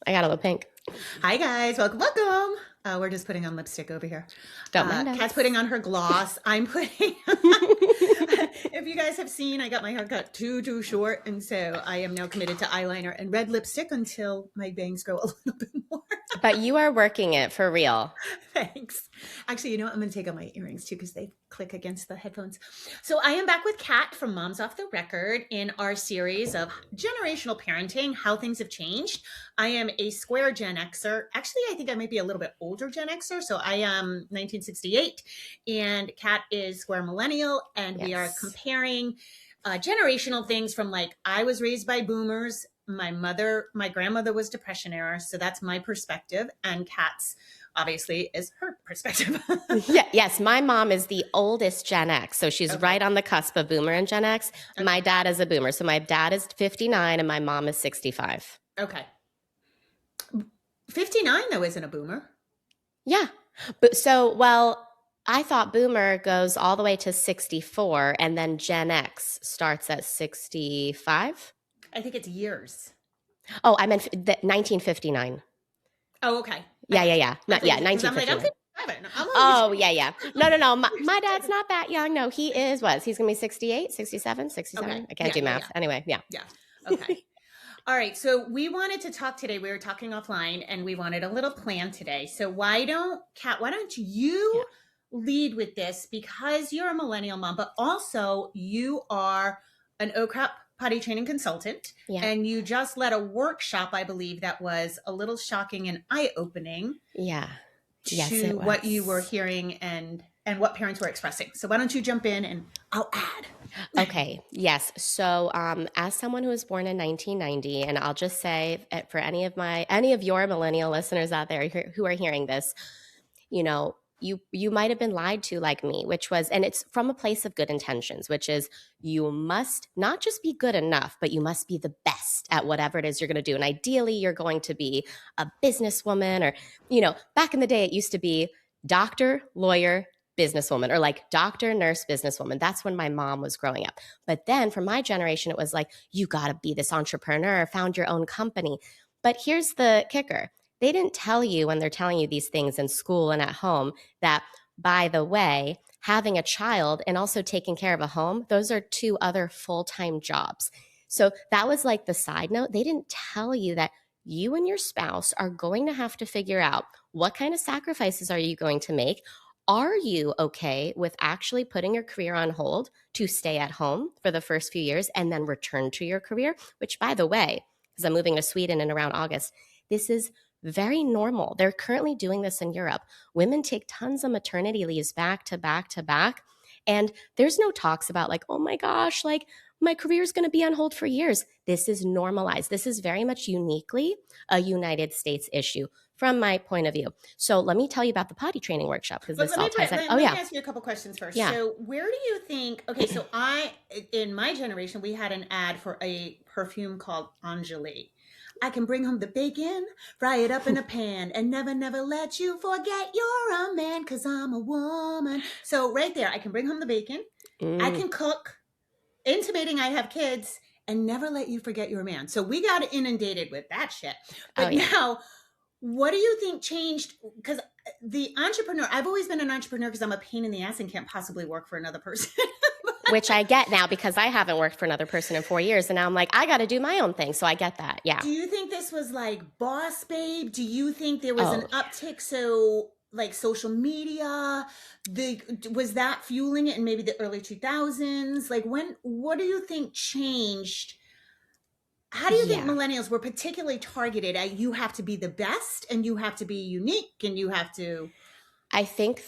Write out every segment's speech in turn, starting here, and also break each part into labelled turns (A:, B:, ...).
A: I got a little pink.
B: Hi guys, welcome, welcome. We're just putting on lipstick over here.
A: Don't mind
B: Kat's
A: us.
B: putting on her gloss. I'm putting. If you guys have seen, I got my hair cut too short, and so I am now committed to eyeliner and red lipstick until my bangs grow a little bit more.
A: But you are working it for real.
B: Thanks. Actually, you know what? I'm going to take out my earrings too because they click against the headphones. So I am back with Kat from Moms Off the Record in our series of generational parenting, how things have changed. I am a square Gen Xer. Actually, I think I might be a little bit older Gen Xer. So I am 1968 and Kat is square millennial. And we are
A: Yes.
B: comparing generational things from like, I was raised by boomers. My grandmother was Depression era. So that's my perspective. And Kat's obviously is her perspective.
A: Yes, my mom is the oldest Gen X. So she's right on the cusp of boomer and Gen X.
B: Okay.
A: My dad is a boomer. So my dad is 59 and my mom is 65.
B: Okay. 59 though isn't a boomer.
A: Yeah. Well, I thought boomer goes all the way to 64 and then Gen X starts at 65.
B: I think it's years.
A: Oh, I meant 1959.
B: Oh, okay.
A: Yeah.
B: I'm
A: 1959.
B: like, I'm 57.
A: Oh, yeah. No. My dad's not that young. No, he is. He's going to be 68, 67, 67.
B: Okay.
A: I can't do math.
B: Yeah.
A: Anyway, yeah.
B: Yeah. Okay. All right. So we wanted to talk today. We were talking offline and we wanted a little plan today. So Kat, why don't you lead with this because you're a millennial mom, but also you are an OCRAP potty training consultant.
A: Yeah.
B: And you just led a workshop, I believe, that was a little shocking and eye-opening.
A: Yeah.
B: Yes, to what you were hearing and what parents were expressing. So why don't you jump in and I'll add.
A: Okay. Yes. So as someone who was born in 1990, and I'll just say for any of your millennial listeners out there who are hearing this, you might have been lied to like me, which was, and it's from a place of good intentions, which is you must not just be good enough, but you must be the best at whatever it is you're going to do. And ideally, you're going to be a businesswoman or, back in the day, it used to be doctor, lawyer, businesswoman, or like doctor, nurse, businesswoman. That's when my mom was growing up. But then for my generation, it was like, you got to be this entrepreneur, found your own company. But here's the kicker. They didn't tell you when they're telling you these things in school and at home that, by the way, having a child and also taking care of a home, those are two other full-time jobs. So that was like the side note. They didn't tell you that you and your spouse are going to have to figure out what kind of sacrifices are you going to make. Are you okay with actually putting your career on hold to stay at home for the first few years and then return to your career? Which, by the way, because I'm moving to Sweden in around August, this is very normal. They're currently doing this in Europe. Women take tons of maternity leaves back to back to back. And there's no talks about like, oh my gosh, like my career is going to be on hold for years. This is normalized. This is very much uniquely a United States issue from my point of view. So let me tell you about the potty training workshop because this all ties in.
B: Let me ask you a couple questions first.
A: Yeah.
B: So where do you think, okay, so in my generation, we had an ad for a perfume called Anjali. I can bring home the bacon, fry it up in a pan, and never let you forget you're a man because I'm a woman. So right there, I can bring home the bacon. I can cook, intimating I have kids, and never let you forget you're a man. So we got inundated with that shit. But now, what do you think changed? Because the entrepreneur, I've always been an entrepreneur because I'm a pain in the ass and can't possibly work for another person.
A: Which I get now because I haven't worked for another person in 4 years. And now I'm like, I got to do my own thing. So I get that. Yeah.
B: Do you think this was like Boss Babe? Do you think there was an uptick? So like social media, was that fueling it in maybe the early 2000s? Like what do you think changed? How do you think millennials were particularly targeted at you have to be the best and you have to be unique and you have to...
A: I think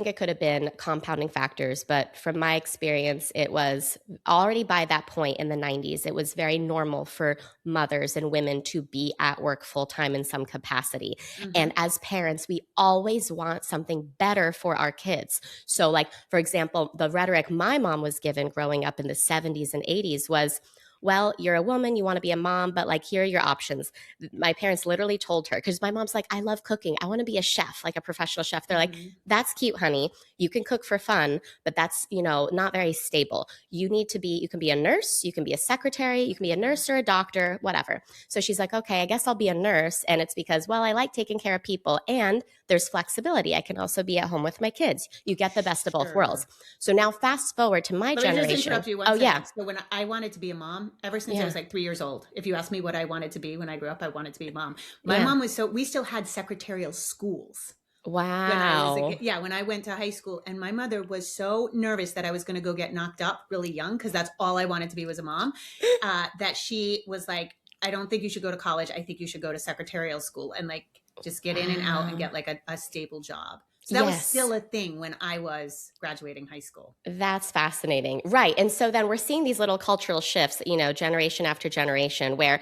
A: it could have been compounding factors, but from my experience, it was already by that point in the 90s, it was very normal for mothers and women to be at work full-time in some capacity. Mm-hmm. And as parents, we always want something better for our kids. So like, for example, the rhetoric my mom was given growing up in the 70s and 80s was, well, you're a woman, you want to be a mom, but like, here are your options. My parents literally told her, because my mom's like, I love cooking. I want to be a chef, like a professional chef. They're like,
B: Mm-hmm.
A: that's cute, honey. You can cook for fun, but that's, not very stable. You can be a nurse, you can be a secretary, you can be a nurse or a doctor, whatever. So she's like, okay, I guess I'll be a nurse. And it's because, well, I like taking care of people and there's flexibility. I can also be at home with my kids. You get the best of both worlds.
B: Sure.
A: So now fast forward to my
B: Let me just
A: generation.
B: interrupt you one
A: Oh, yeah.
B: second. So when I wanted to be a mom, ever since I
A: Yeah.
B: was like 3 years old, if you asked me what I wanted to be when I grew up, I wanted to be a mom. My
A: Yeah.
B: mom was we still had secretarial schools when I was
A: Wow.
B: when I went to high school, and my mother was so nervous that I was going to go get knocked up really young, because that's all I wanted to be was a mom, that she was like, I don't think you should go to college. I think you should go to secretarial school and like just get in and out and
A: Wow.
B: get like a stable job. So that was
A: Yes.
B: still a thing when I was graduating high school.
A: That's fascinating. Right. And so then we're seeing these little cultural shifts, generation after generation, where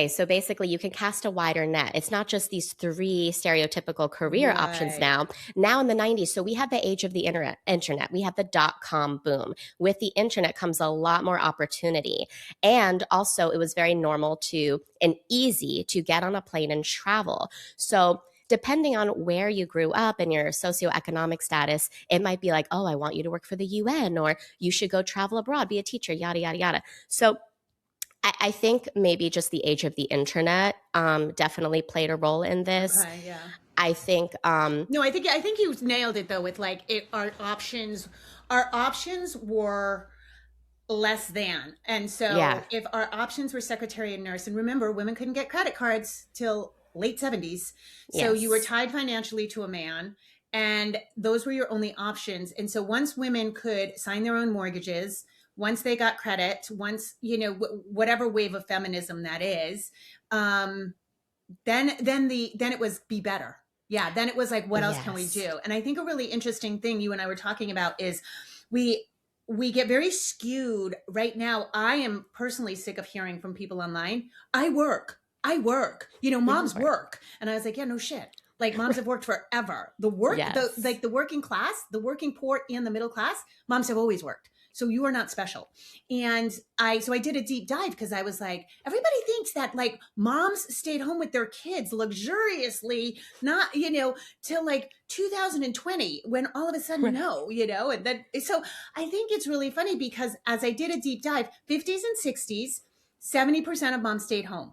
A: so basically you can cast a wider net. It's not just these three stereotypical career options
B: Right.
A: now. Now in the 90s, so we had the age of the internet. We had the dot-com boom. With the internet comes a lot more opportunity. And also it was very normal and easy to get on a plane and travel. So depending on where you grew up and your socioeconomic status, it might be like, oh, I want you to work for the UN, or you should go travel abroad, be a teacher, yada, yada, yada. So I think maybe just the age of the internet definitely played a role in this.
B: Okay, yeah.
A: I think,
B: No, I think you nailed it though with like our options were less than. And
A: yeah,
B: so if our options were secretary and nurse, and remember, women couldn't get credit cards till late 70s. So you were
A: yes,
B: tied financially to a man, and those were your only options. And so once women could sign their own mortgages, once they got credit, once, whatever wave of feminism that is, um, then it was be better. Yeah, then it was like, what else can we
A: yes,
B: do? And I think a really interesting thing you and I were talking about is we we get very skewed right now. I am personally sick of hearing from people online, I work,
A: we all
B: moms
A: work.
B: work. And I was like, yeah, no shit. Like, moms have worked forever.
A: Yes,
B: The working class, the working poor, and the middle class, moms have always worked. So you are not special. And I did a deep dive, because I was like, everybody thinks that like moms stayed home with their kids luxuriously, not, till like 2020, when all of a sudden,
A: right.
B: no, and then, so I think it's really funny, because as I did a deep dive, 50s and 60s, 70% of moms stayed home.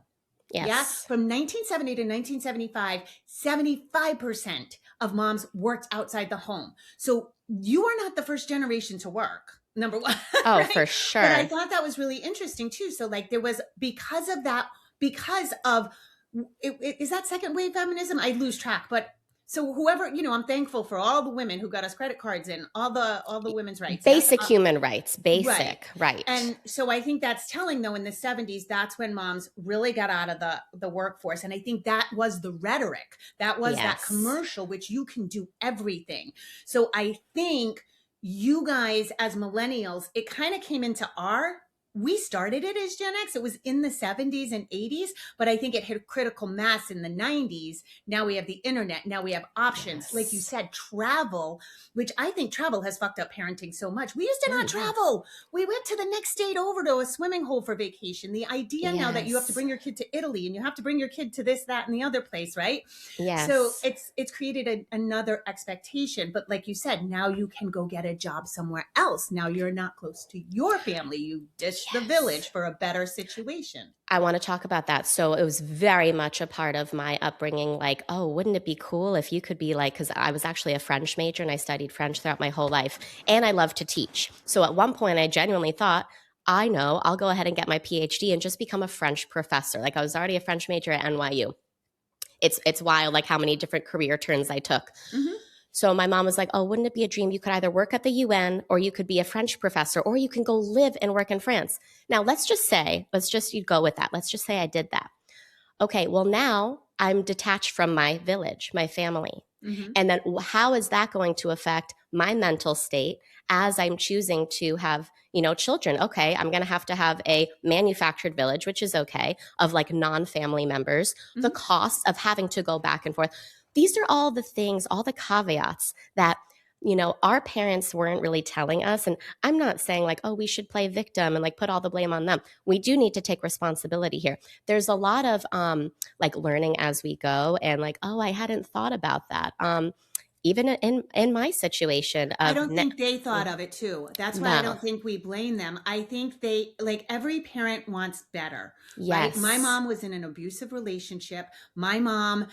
B: Yeah.
A: Yes,
B: From 1970 to 1975, 75% of moms worked outside the home. So you are not the first generation to work, number one,
A: oh,
B: right?
A: for
B: But I
A: sure.
B: thought that was really interesting too. So, like, there was, because of that, because of, is that second wave feminism? I lose track. But so whoever, I'm thankful for all the women who got us credit cards and all the women's rights. Yes.
A: Basic human rights,
B: Right.
A: basic, right.
B: And so I think that's telling, though, in the 70s, that's when moms really got out of the workforce. And I think that was the rhetoric. That was that
A: Yes,
B: commercial, which you can do everything. So I think you guys as millennials, it kind of came into we started it as Gen X. It was in the 70s and 80s, but I think it hit critical mass in the 90s. Now we have the internet. Now we have options. Like you
A: yes.
B: said, travel, which I think travel has fucked up parenting so much. We used to
A: Oh,
B: not
A: yeah.
B: travel. We went to the next state over to a swimming hole for vacation. The idea now that you have to
A: Yes,
B: bring your kid to Italy, and you have to bring your kid to this, that, and the other place, right? So
A: yes,
B: it's created another expectation. But like you said, now you can go get a job somewhere else. Now you're not close to your family. You ditch the
A: yes.
B: village for a better situation.
A: I want to talk about that. So it was very much a part of my upbringing. Like, oh, wouldn't it be cool if you could be like, because I was actually a French major and I studied French throughout my whole life. And I love to teach. So at one point, I genuinely thought, I know, I'll go ahead and get my PhD and just become a French professor. Like, I was already a French major at NYU. It's wild, like how many different career turns I took.
B: Mm-hmm.
A: So my mom was like, oh, wouldn't it be a dream? You could either work at the UN, or you could be a French professor, or you can go live and work in France. Now, you go with that. Let's just say I did that. Okay, well, now I'm detached from my village, my family.
B: Mm-hmm.
A: And then how is that going to affect my mental state as I'm choosing to have, children? Okay, I'm going to have a manufactured village, which is okay, of like non-family members, the
B: Mm-hmm.
A: cost of having to go back and forth. These are all the things, all the caveats that our parents weren't really telling us. And I'm not saying like, oh, we should play victim and like put all the blame on them. We do need to take responsibility here. There's a lot of like learning as we go, and like, oh, I hadn't thought about that. Even in my situation
B: I
A: of
B: don't think they thought of it too. That's why I
A: no,
B: don't think we blame them. I think they, like, every parent wants better, right? My
A: yes,
B: mom was in an abusive relationship. My mom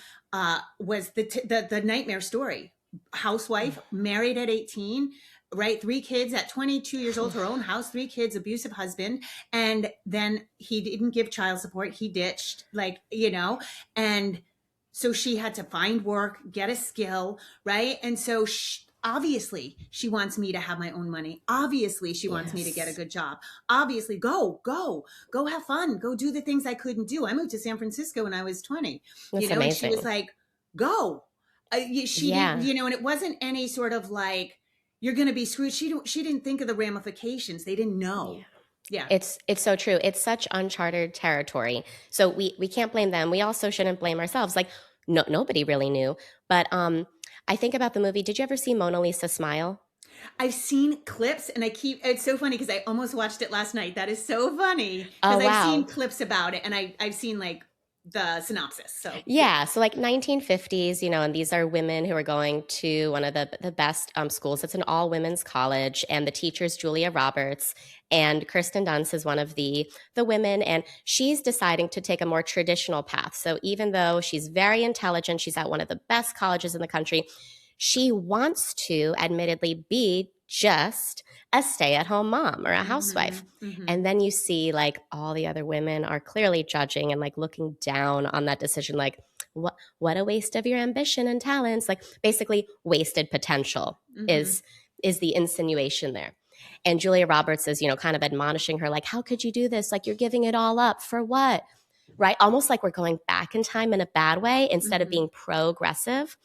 B: was the nightmare story. Housewife, married at 18, right? Three kids at 22 years old, her own house, three kids, abusive husband. And then he didn't give child support. He ditched, like, and so she had to find work, get a skill, right? And so obviously she wants me to have my own money. Obviously she wants me to get a
A: yes,
B: good job. Obviously, go have fun, go do the things I couldn't do. I moved to San Francisco when I was 20,
A: that's
B: and she was
A: amazing.
B: like, go. She didn't,
A: Yeah.
B: and it wasn't any sort of like, you're going to be screwed. She didn't think of the ramifications. They didn't
A: Yeah.
B: know. Yeah.
A: It's so true. It's such uncharted territory. So we can't blame them. We also shouldn't blame ourselves. Like nobody really knew. But I think about the movie. Did you ever see Mona Lisa Smile?
B: I've seen clips, and it's so funny because I almost watched it last night. That is so funny
A: Oh
B: because I've seen
A: wow.
B: clips about it, and I've seen like the synopsis. So yeah.
A: Yeah, so like 1950s, and these are women who are going to one of the best schools. It's an all women's college, and the teacher's Julia Roberts, and Kirsten Dunst is one of the women, and she's deciding to take a more traditional path. So even though she's very intelligent, she's at one of the best colleges in the country. She wants to, admittedly, be just a stay-at-home mom or a housewife.
B: Mm-hmm. Mm-hmm.
A: And then you see like all the other women are clearly judging and like looking down on that decision, like what a waste of your ambition and talents, like basically wasted potential
B: Mm-hmm.
A: is the insinuation there. And Julia Roberts is, kind of admonishing her, like, how could you do this? Like, you're giving it all up for what? Right? Almost like we're going back in time in a bad way instead of
B: Mm-hmm.
A: being progressive.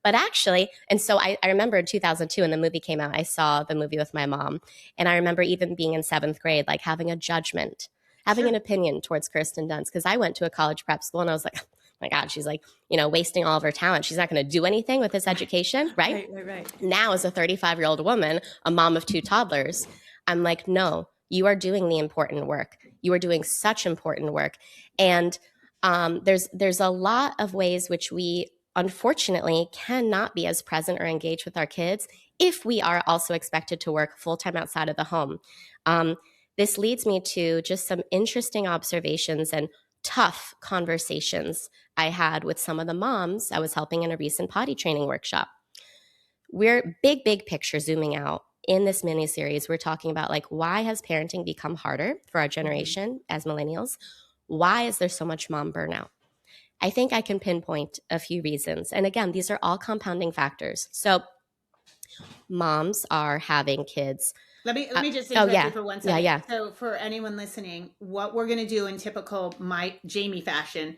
A: But actually, and so I remember in 2002 when the movie came out, I saw the movie with my mom. And I remember even being in seventh grade, like having a judgment, having an
B: Sure.
A: opinion towards Kirsten Dunst. Because I went to a college prep school and I was like, oh my God, she's like, wasting all of her talent. She's not going to do anything with this
B: Right.
A: education, right?
B: Right. Right. Right.
A: Now, as a 35-year-old woman, a mom of two toddlers, I'm like, no, you are doing the important work. You are doing such important work. And there's a lot of ways which we unfortunately cannot be as present or engaged with our kids if we are also expected to work full time outside of the home. Um, this leads me to just some interesting observations and tough conversations I had with some of the moms I was helping in a recent potty training workshop. We're big picture zooming out. In this mini series, we're talking about like why has parenting become harder for our
B: Mm-hmm.
A: generation as millennials? Why is there so much mom burnout? I think I can pinpoint a few reasons. And again, these are all compounding factors. So moms are having kids.
B: Let me just
A: Oh
B: interrupt you
A: yeah,
B: for one
A: yeah,
B: second.
A: yeah,
B: So for anyone listening, what we're going to do in typical my Jamie fashion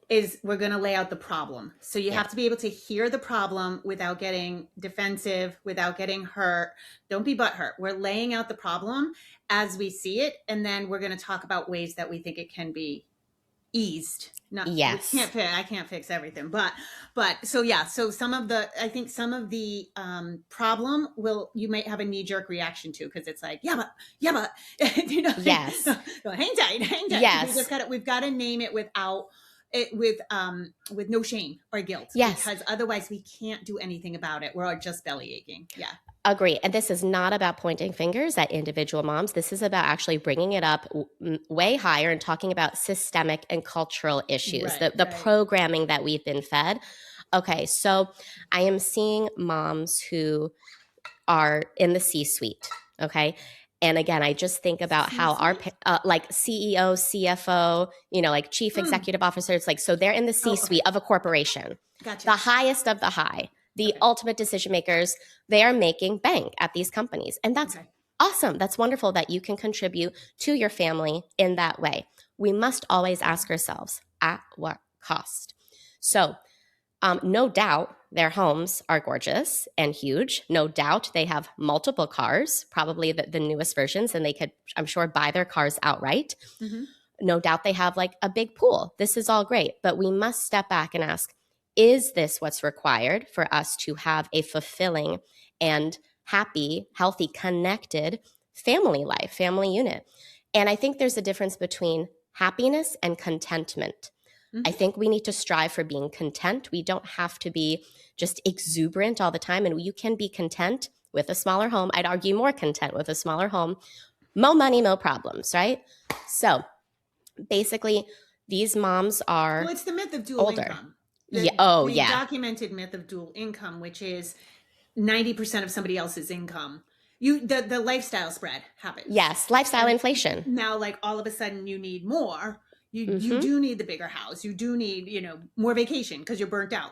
B: is we're going to lay out the problem. So you
A: yeah.
B: have to be able to hear the problem without getting defensive, without getting hurt. Don't be butthurt. We're laying out the problem as we see it, and then we're going to talk about ways that we think it can be eased. Not we can't
A: Yes,
B: fix, I can't fix everything, but so yeah. So I think some of the problem will you might have a knee jerk reaction to because it's like yeah but
A: yes,
B: so hang tight.
A: yes,
B: We've got to name it without it with no shame or guilt
A: yes.
B: because otherwise we can't do anything about it. We're just belly aching. Yeah.
A: Agree. And this is not about pointing fingers at individual moms. This is about actually bringing it up way higher and talking about systemic and cultural issues,
B: Right.
A: the
B: Right.
A: programming that we've been fed. Okay, so I am seeing moms who are in the C suite. Okay. And again, I just think about
B: C
A: how our,
B: suite.
A: like CEO, CFO, like chief
B: Mm.
A: executive officers, like, so they're in the C
B: Oh,
A: suite
B: okay.
A: of a corporation,
B: Gotcha.
A: the highest of the high, the
B: Okay.
A: ultimate decision makers. They are making bank at these companies. And that's
B: Okay.
A: awesome. That's wonderful that you can contribute to your family in that way. We must always ask ourselves at what cost? So, no doubt their homes are gorgeous and huge. No doubt they have multiple cars, probably the newest versions, and they could, I'm sure, buy their cars outright.
B: Mm-hmm.
A: No doubt they have like a big pool. This is all great, but we must step back and ask, is this what's required for us to have a fulfilling and happy, healthy, connected family life, family unit. And I think there's a difference between happiness and contentment. I
B: Mm-hmm.
A: think we need to strive for being content. We don't have to be just exuberant all the time. And you can be content with a smaller home. I'd argue more content with a smaller home. Mo money, mo problems, right? So basically, these moms
B: Well,
A: are
B: it's the myth of dual
A: older.
B: income.
A: Yeah.
B: The
A: Oh,
B: the
A: yeah.
B: documented myth of dual income, which is 90% of somebody else's income. The lifestyle spread happens.
A: Yes. Lifestyle
B: And
A: inflation.
B: now, like, all of a sudden you need more. You
A: Mm-hmm.
B: do need the bigger house. You do need, more vacation because you're burnt out,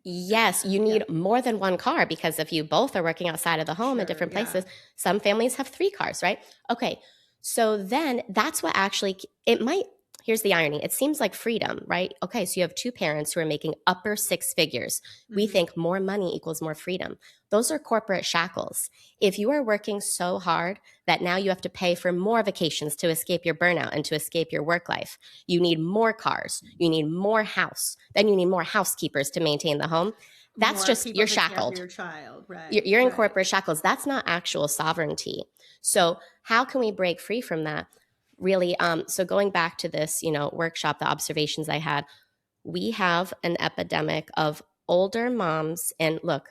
A: Yes, you
B: Yeah.
A: need more than one car because if you both are working outside of the home in
B: Sure,
A: different
B: yeah.
A: places, some families have 3 cars, right? Okay. So then that's what actually it might here's the irony. It seems like freedom, right? Okay, so you have 2 parents who are making upper 6 figures. We
B: Mhm.
A: think more money equals more freedom. Those are corporate shackles. If you are working so hard that now you have to pay for more vacations to escape your burnout and to escape your work life, you need more cars, you need more house, then you need more housekeepers to maintain the home. That's
B: More
A: just,
B: people
A: you're
B: to care for
A: shackled.
B: your child. Right,
A: You're in
B: right.
A: corporate shackles. That's not actual sovereignty. So how can we break free from that? Really, so going back to this, workshop, the observations I had, we have an epidemic of older moms. And look,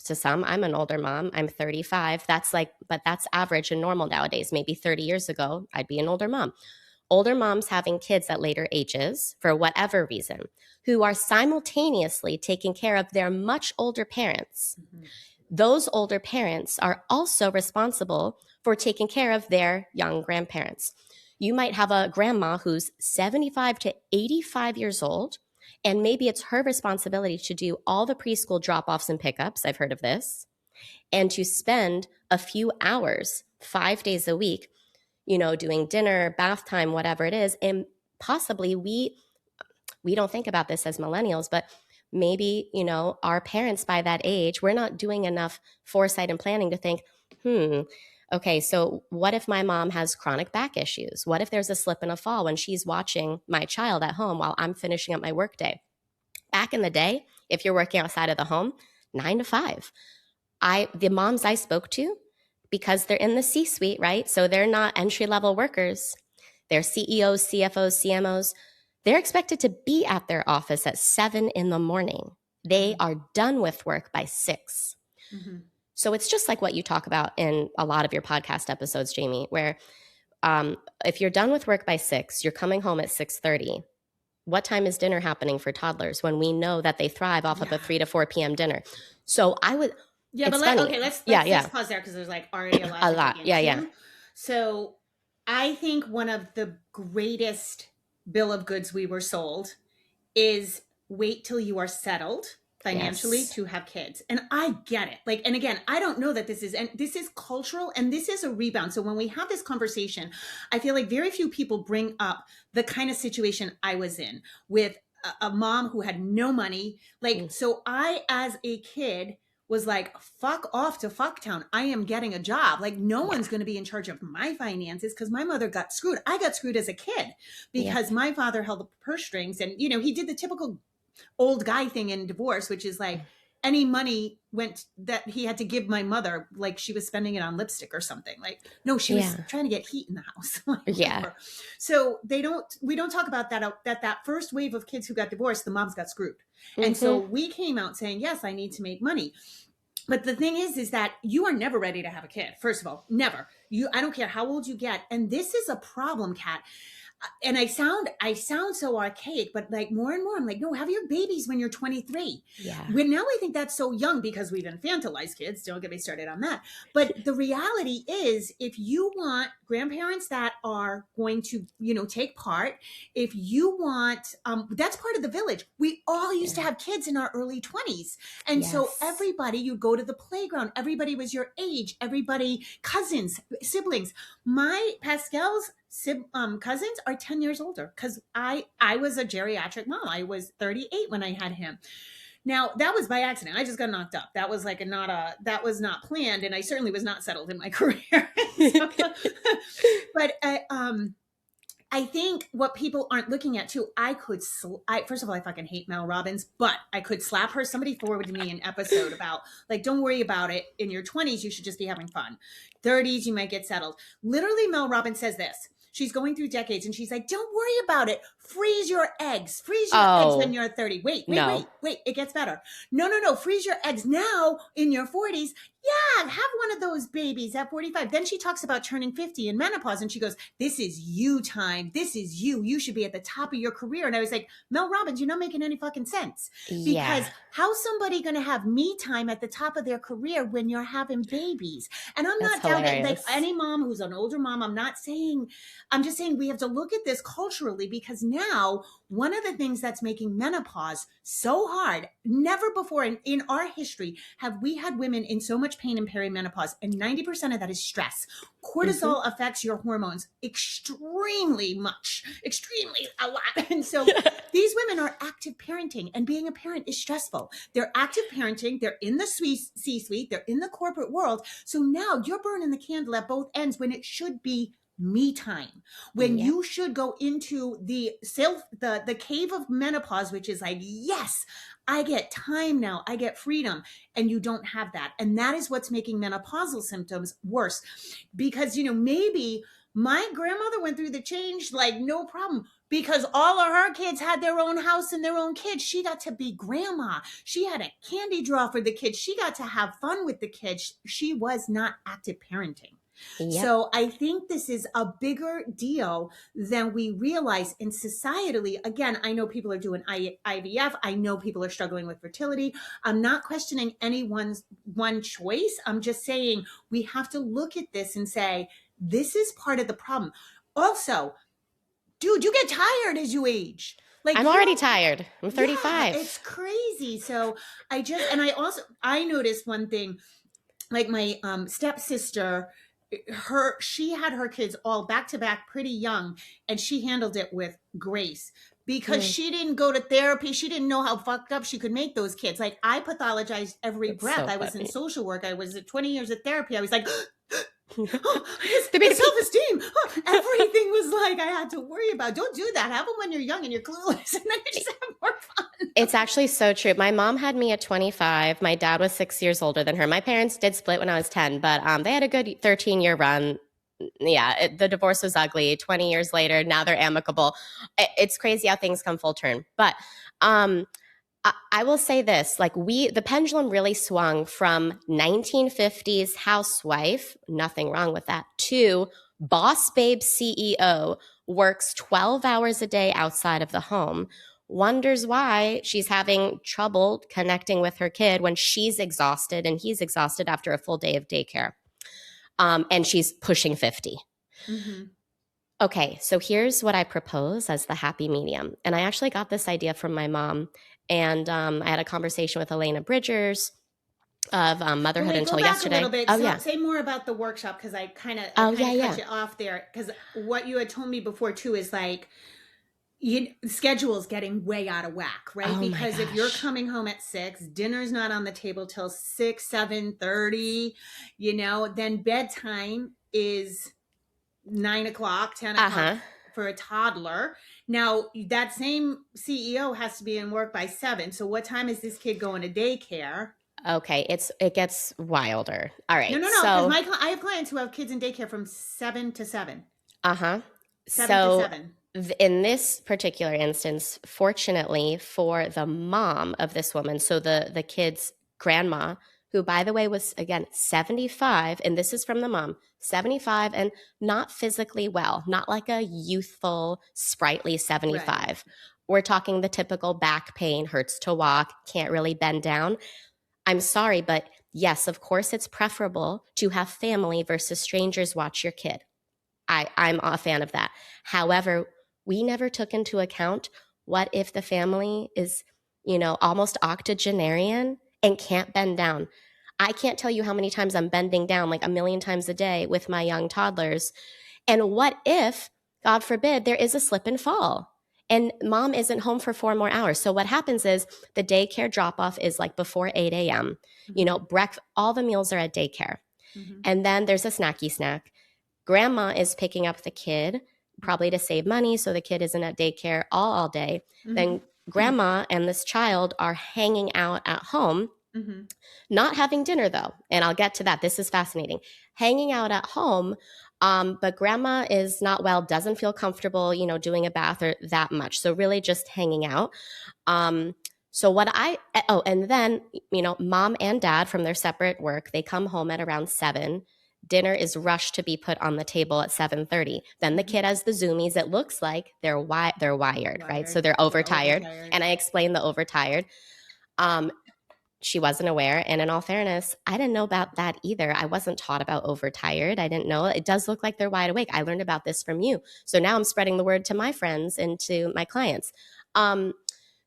A: to some, I'm an older mom. I'm 35. But that's average and normal nowadays. Maybe 30 years ago, I'd be an older mom. Older moms having kids at later ages for whatever reason, who are simultaneously taking care of their much older parents.
B: Mhm.
A: Those older parents are also responsible for taking care of their young grandparents. You might have a grandma who's 75 to 85 years old, and maybe it's her responsibility to do all the preschool drop offs and pickups. I've heard of this. And to spend a few hours, 5 days a week, doing dinner, bath time, whatever it is. And possibly we don't think about this as millennials, but maybe, our parents by that age, we're not doing enough foresight and planning to think, okay, so what if my mom has chronic back issues? What if there's a slip and a fall when she's watching my child at home while I'm finishing up my workday? Back in the day, if you're working outside of the home, 9 to 5. The moms I spoke to, because they're in the C-suite, right? So they're not entry-level workers. They're CEOs, CFOs, CMOs. They're expected to be at their office at 7 in the morning. They
B: Mhm.
A: are done with work by 6.
B: Mhm.
A: So it's just like what you talk about in a lot of your podcast episodes, Jamie, where if you're done with work by 6, you're coming home at 6:30. What time is dinner happening for toddlers when we know that they thrive off of
B: Yeah.
A: a 3 to 4 p.m. dinner? So
B: Yeah, but
A: it's funny.
B: okay, let's
A: Yeah,
B: just
A: yeah,
B: pause there because there's like already a lot
A: a
B: to dig
A: lot. Yeah, yeah.
B: into. So, I think one of the greatest bill of goods we were sold is wait till you are settled financially
A: Yes.
B: to have kids. And I get it. Like, and again, I don't know that this is cultural and this is a rebound. So when we have this conversation, I feel like very few people bring up the kind of situation I was in with a mom who had no money. Like,
A: Mm,
B: so I, as a kid, was like, fuck off to fucktown. I am getting a job. Like, no
A: yeah.
B: one's going to be in charge of my finances because my mother got screwed. I got screwed as a kid
A: Yep.
B: because my father held the purse strings and, he did the typical old guy thing in divorce, which is like any money went that he had to give my mother, like she was spending it on lipstick or something. Like, no, she was
A: Yeah.
B: trying to get heat in the house. Like,
A: Yeah.
B: whatever. So we don't talk about that first wave of kids who got divorced, the moms got screwed. And so
A: Mm-hmm.
B: we came out saying, yes, I need to make money. But the thing is that you are never ready to have a kid. First of all, never. I don't care how old you get. And this is a problem, Kat. And I sound so archaic, but like more and more I'm like, no, have your babies when you're 23.
A: Yeah.
B: When now we think that's so young because we've infantilized kids. Don't get me started on that. But the reality is, if you want grandparents that are going to, take part, if you want, that's part of the village. We all used to
A: Yeah.
B: have kids in our early 20s. And so
A: Yes.
B: everybody, you go to the playground, everybody was your age, everybody, cousins, siblings. My Pascal's cousins are 10 years older because I was a geriatric mom. I was 38 when I had him. Now that was by accident. I just got knocked up. That was like that was not planned, and I certainly was not settled in my career. So, but I think what people aren't looking at too, first of all, I fucking hate Mel Robbins, but I could slap her. Somebody forwarded me an episode about, like, don't worry about it. In your 20s, you should just be having fun. 30s, you might get settled. Literally, Mel Robbins says this. She's going through decades and she's like, don't worry about it. Freeze your eggs. Freeze your eggs when
A: Oh,
B: you're 30. Wait, wait,
A: no.
B: wait, wait. It gets better. No, no, no. Freeze your eggs now in your 40s. Yeah, have one of those babies at 45. Then she talks about turning 50 and menopause. And she goes, this is you time. This is you. You should be at the top of your career. And I was like, Mel Robbins, you're not making any fucking sense.
A: Yeah,
B: Because how's somebody going to have me time at the top of their career when you're having babies? And I'm
A: that's
B: not doubting, like,
A: hilarious.
B: any mom who's an older mom, I'm just saying we have to look at this culturally, because now one of the things that's making menopause so hard, never before in our history have we had women in so much pain in perimenopause, and 90% of that is stress.
A: Hmm.
B: Cortisol affects your hormones extremely much, extremely a lot. And so these women are active parenting, and being a parent is stressful. They're active parenting, they're in the C-suite, they're in the corporate world. So now you're burning the candle at both ends when it should be me time, when
A: Yep.
B: you should go into the cave of menopause, which is like, yes, I get time now, I get freedom. And you don't have that, and that is what's making menopausal symptoms worse. Because maybe my grandmother went through the change like no problem, because all of her kids had their own house and their own kids. She got to be grandma. She had a candy drawer for the kids. She got to have fun with the kids. She was not active parenting.
A: Yep.
B: So I think this is a bigger deal than we realize. And societally, again, I know people are doing IVF. I know people are struggling with fertility. I'm not questioning anyone's one choice. I'm just saying we have to look at this and say, this is part of the problem. Also, dude, you get tired as you age. Like,
A: I'm
B: you
A: already
B: don't,
A: tired. I'm
B: yeah, it's
A: 35.
B: crazy. So I noticed one thing, like my stepsister, she had her kids all back to back pretty young, and she handled it with grace because
A: Mm,
B: she didn't go to therapy. She didn't know how fucked up she could make those kids. Like, I pathologized every
A: that's
B: breath.
A: so
B: I was in
A: funny.
B: social work, I was at 20 years of therapy. I was like,
A: The
B: his
A: baby.
B: self-esteem, everything was like I had to worry about. Don't do that. Have them when you're young and you're clueless, and then you just have more fun.
A: It's actually so true. My mom had me at 25. My dad was 6 years older than her. My parents did split when I was 10, but they had a good 13-year run. Yeah, the divorce was ugly. 20 years later, now they're amicable. It's crazy how things come full turn. But um, I will say this, like, the pendulum really swung from 1950s housewife, nothing wrong with that, to boss babe CEO, works 12 hours a day outside of the home, wonders why she's having trouble connecting with her kid when she's exhausted and he's exhausted after a full day of daycare. And she's pushing 50.
B: Mm-hmm.
A: Okay, so here's what I propose as the happy medium. And I actually got this idea from my mom. And I had a conversation with Elena Bridgers of
B: But
A: Motherhood
B: wait, go
A: Until
B: back a
A: Yesterday.
B: little bit.
A: Oh,
B: So
A: yeah.
B: say more about the workshop, because I
A: Oh,
B: kind
A: yeah,
B: of cut
A: yeah.
B: you off there, because what you had told me before too is like, schedule's getting way out of whack, right?
A: Oh, my
B: Because if you're
A: gosh.
B: coming home at 6, dinner's not on the table till 6, 7:30, then bedtime is 9 o'clock, 10 o'clock
A: Uh-huh.
B: for a toddler. Now that same CEO has to be in work by 7. So what time is this kid going to daycare?
A: Okay, it gets wilder. All
B: No,
A: right.
B: no, no, because
A: So,
B: I have clients who have kids in daycare from 7 to 7,
A: uh-huh.
B: 7 to
A: So
B: 7.
A: in this particular instance, fortunately for the mom of this woman, so the kid's grandma, who by the way was again 75, and this is from the mom, 75 and not physically well, not like a youthful, sprightly
B: Right.
A: 75. We're talking the typical back pain, hurts to walk, can't really bend down. I'm sorry, but yes, of course it's preferable to have family versus strangers watch your kid. I'm a fan of that. However, we never took into account what if the family is, almost octogenarian and can't bend down. I can't tell you how many times I'm bending down like a million times a day with my young toddlers. And what if, God forbid, there is a slip and fall? And mom isn't home for 4 more hours. So what happens is the daycare drop off is like before 8 a.m.
B: Mm-hmm.
A: All the meals are at daycare.
B: Mm-hmm.
A: And then there's a snacky snack. Grandma is picking up the kid probably to save money so the kid isn't at daycare all day.
B: Mm-hmm.
A: Then grandma and this child are hanging out at home,
B: Mm-hmm.
A: not having dinner though. And I'll get to that. This is fascinating. Hanging out at home, but grandma is not well, doesn't feel comfortable, doing a bath or that much. So really just hanging out. Um, so what and then, mom and dad from their separate work, they come home at around 7. Dinner is rushed to be put on the table at 7:30. Then the
B: Mm-hmm.
A: kid has the zoomies. It looks like they're wired, right? So
B: Wired.
A: they're
B: They're
A: overtired.
B: overtired.
A: And I explained the overtired. Um, she wasn't aware. And in all fairness, I didn't know about that either. I wasn't taught about overtired. I didn't know. It does look like they're wide awake. I learned about this from you. So now I'm spreading the word to my friends and to my clients.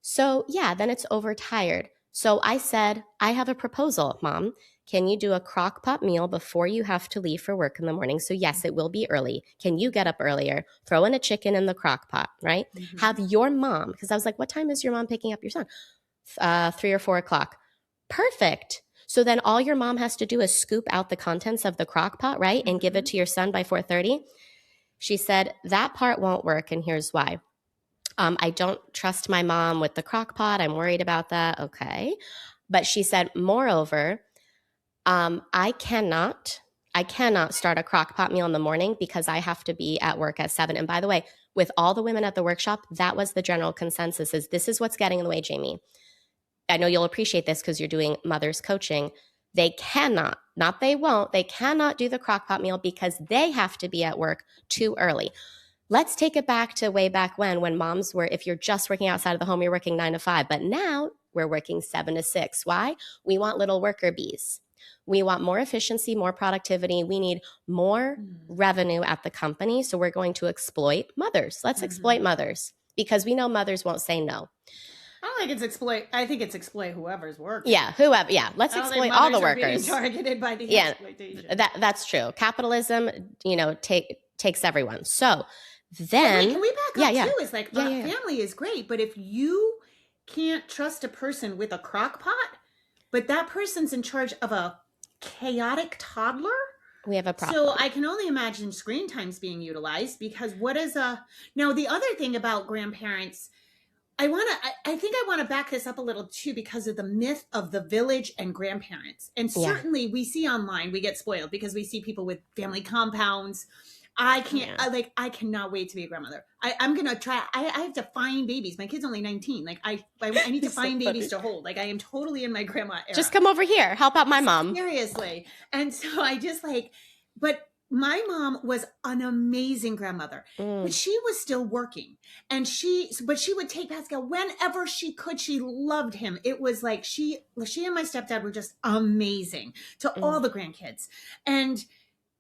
A: So yeah, then it's overtired. So I said, I have a proposal, Mom. Can you do a crock pot meal before you have to leave for work in the morning? So yes, it will be early. Can you get up earlier? Throw in a chicken in the crock pot, right?
B: Mm-hmm.
A: Have your mom, because I was like, what time is your mom picking up your son? 3 or 4 o'clock. Perfect. So then all your mom has to do is scoop out the contents of the crock pot, right? And give it
B: Mm-hmm.
A: to your son by 4:30. She said, that part won't work. And here's why. I don't trust my mom with the crock pot. I'm worried about that. Okay. But she said, moreover, I cannot start a crock pot meal in the morning because I have to be at work at 7. And by the way, with all the women at the workshop, that was the general consensus is this is what's getting in the way, Jamie. I know you'll appreciate this because you're doing mothers coaching. They cannot, not they won't, they cannot do the crock pot meal because they have to be at work too early. Let's take it back to way back when moms were, if you're just working outside of the home, you're working 9 to 5. But now we're working 7 to 6. Why? We want little worker bees. We want more efficiency, more productivity. We need more revenue at the company. So we're going to exploit mothers. Let's exploit mothers because we know mothers won't say no.
B: I don't think it's exploit. I think it's exploit whoever's working.
A: Yeah, whoever. Yeah, let's exploit all the workers.
B: Being targeted by the
A: Yeah,
B: exploitation.
A: that's true. Capitalism, takes everyone. So then,
B: wait, can we back up
A: yeah.
B: too? It's like family is great, but if you can't trust a person with a crock pot, but that person's in charge of a chaotic toddler,
A: we have a problem.
B: So I can only imagine screen times being utilized because now the other thing about grandparents, I think I want to back this up a little too because of the myth of the village and grandparents. And certainly we see online, we get spoiled because we see people with family compounds. I cannot wait to be a grandmother. I'm going to try. I have to find babies. My kid's only 19. Like I need to find babies to hold. Like I am totally in my grandma era.
A: Just come over here. Help out my mom.
B: Seriously. And so I just but my mom was an amazing grandmother, but she was still working and she would take Pascal whenever she could. She loved him. It was like she and my stepdad were just amazing to all the grandkids.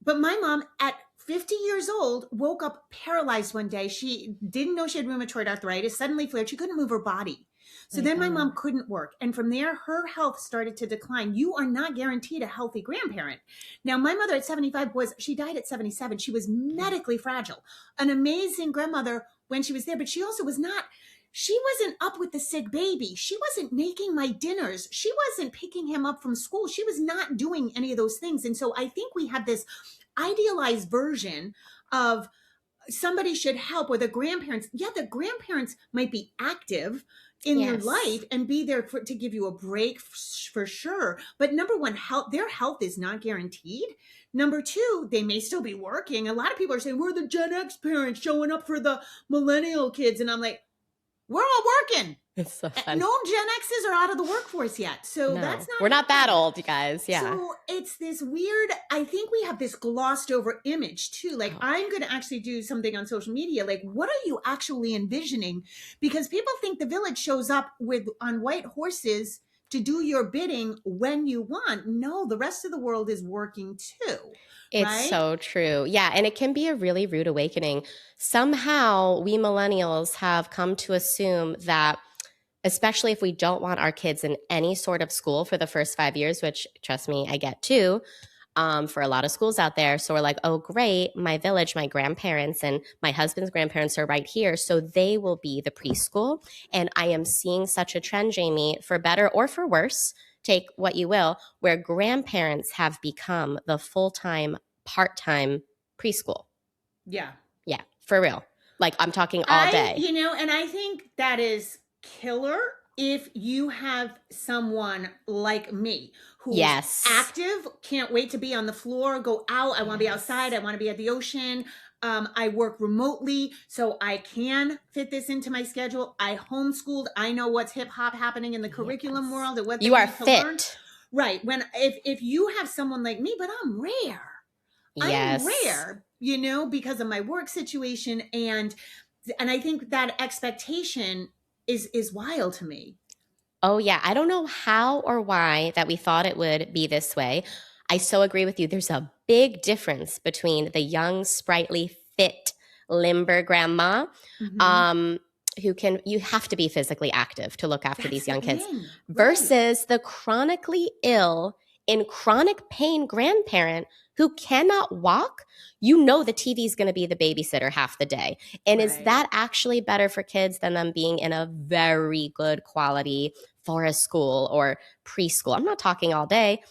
B: But my mom at 50 years old woke up paralyzed one day. She didn't know she had rheumatoid arthritis, suddenly flared. She couldn't move her body. So then my mom couldn't work. And from there, her health started to decline. You are not guaranteed a healthy grandparent. Now, my mother at 75 she died at 77. She was medically fragile, an amazing grandmother when she was there, but she also she wasn't up with the sick baby. She wasn't making my dinners. She wasn't picking him up from school. She was not doing any of those things. And so I think we have this idealized version of somebody should help, or the grandparents. Yeah, the grandparents might be active in your life and be there to give you a break for sure. But number one, their health is not guaranteed. Number two, they may still be working. A lot of people are saying, we're the Gen X parents showing up for the millennial kids. And I'm like, we're all working.
A: It's so fun.
B: No Gen X's are out of the workforce yet. So
A: we're not that old, you guys. Yeah.
B: So it's this weird, I think we have this glossed over image too. Like I'm going to actually do something on social media. Like, what are you actually envisioning? Because people think the village shows up on white horses to do your bidding when you want. No, the rest of the world is working too.
A: It's so true. Yeah. And it can be a really rude awakening. Somehow we millennials have come to assume that, especially if we don't want our kids in any sort of school for the first 5 years, which trust me, I get too, for a lot of schools out there. So we're like, oh, great. My village, my grandparents and my husband's grandparents are right here. So they will be the preschool. And I am seeing such a trend, Jamie, for better or for worse, take what you will, where grandparents have become the full-time, part-time preschool.
B: Yeah.
A: Yeah. For real. Like, I'm talking all day.
B: And I think that is killer if you have someone like me who's
A: Yes.
B: active, can't wait to be on the floor, go out. I want to be outside.
A: Yes.
B: I want to be at the ocean. I work remotely, so I can fit this into my schedule. I homeschooled. I know what's hip hop happening in the curriculum
A: Yes.
B: world and what they
A: You are
B: need to learn.
A: fit.
B: Right. When if you have someone like me, but I'm rare. I'm
A: Yes.
B: rare, because of my work situation, and I think that expectation is wild to me.
A: Oh, yeah. I don't know how or why that we thought it would be this way. I so agree with you. There's a big difference between the young, sprightly, fit, limber grandma,
B: Hmm.
A: um, you have to be physically active to look after
B: That's
A: these
B: the
A: young kids,
B: thing, right?
A: versus the chronically ill, in chronic pain grandparent who cannot walk. You know the TV is going to be the babysitter half the day. And is
B: Right.
A: that actually better for kids than them being in a very good quality forest school or preschool? I'm not talking all day.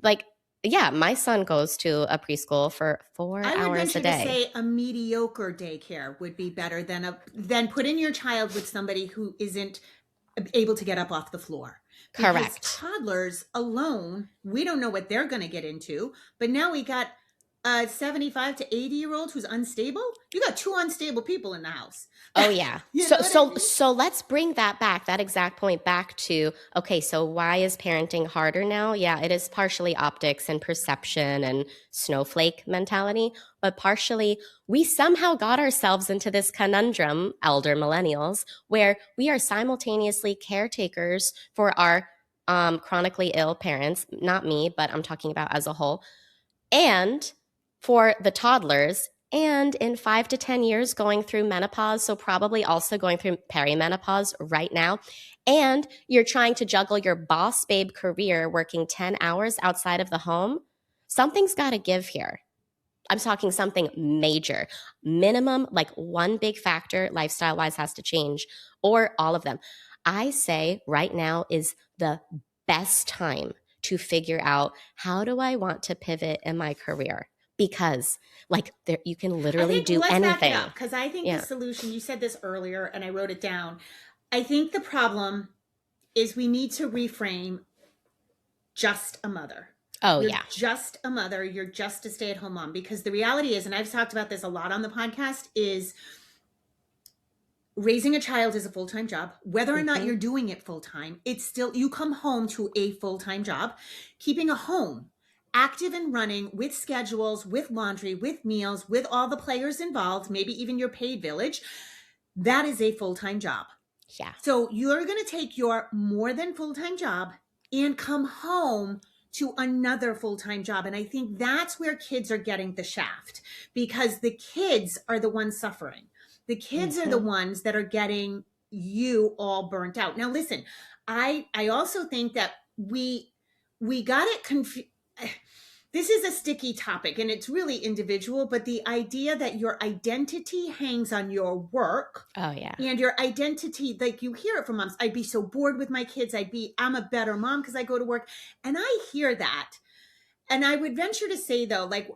A: Like, yeah, my son goes to a preschool for four
B: I would
A: hours a
B: venture to
A: day.
B: say a mediocre daycare would be better than putting your child with somebody who isn't able to get up off the floor, because
A: Correct.
B: toddlers alone, we don't know what they're going to get into. But now we got a 75 to 80-year-old who's unstable. You got two unstable people in the house.
A: Oh yeah.
B: You
A: So
B: know what I
A: so
B: mean?
A: so let's bring that back, that exact point back to, okay, so why is parenting harder now? Yeah, it is partially optics and perception and snowflake mentality, but partially we somehow got ourselves into this conundrum, elder millennials, where we are simultaneously caretakers for our chronically ill parents, not me, but I'm talking about as a whole, and for the toddlers, and in 5 to 10 years going through menopause, so probably also going through perimenopause right now, and you're trying to juggle your boss babe career working 10 hours outside of the home. Something's got to give here. I'm talking something major. Minimum, like one big factor lifestyle wise has to change, or all of them. I say right now is the best time to figure out, how do I want to pivot in my career? Because like there, you can
B: I
A: literally
B: think,
A: do
B: let's back it
A: anything.
B: up, because I think the
A: Yeah.
B: solution, you said this earlier and I wrote it down. I think the problem is we need to reframe just a mother.
A: Oh
B: You're
A: yeah.
B: just a mother. You're just a stay at home mom. Because the reality is, and I've talked about this a lot on the podcast, is raising a child is a full-time job. Whether or not
A: Hmm.
B: you're doing it full-time, it's still, you come home to a full-time job. Keeping a home active and running with schedules, with laundry, with meals, with all the players involved, maybe even your paid village, that is a full-time job.
A: Yeah.
B: So you're going to take your more than full-time job and come home to another full-time job. And I think that's where kids are getting the shaft, because the kids are the ones suffering. The kids are the
A: Hmm.
B: ones that are getting you all burnt out. Now listen, I also think that we got it confused. This is a sticky topic and it's really individual, but the idea that your identity hangs on your work,
A: Oh yeah.
B: and your identity, like you hear it from moms, I'd be so bored with my kids, I'm a better mom because I go to work. And I hear that. And I would venture to say though, like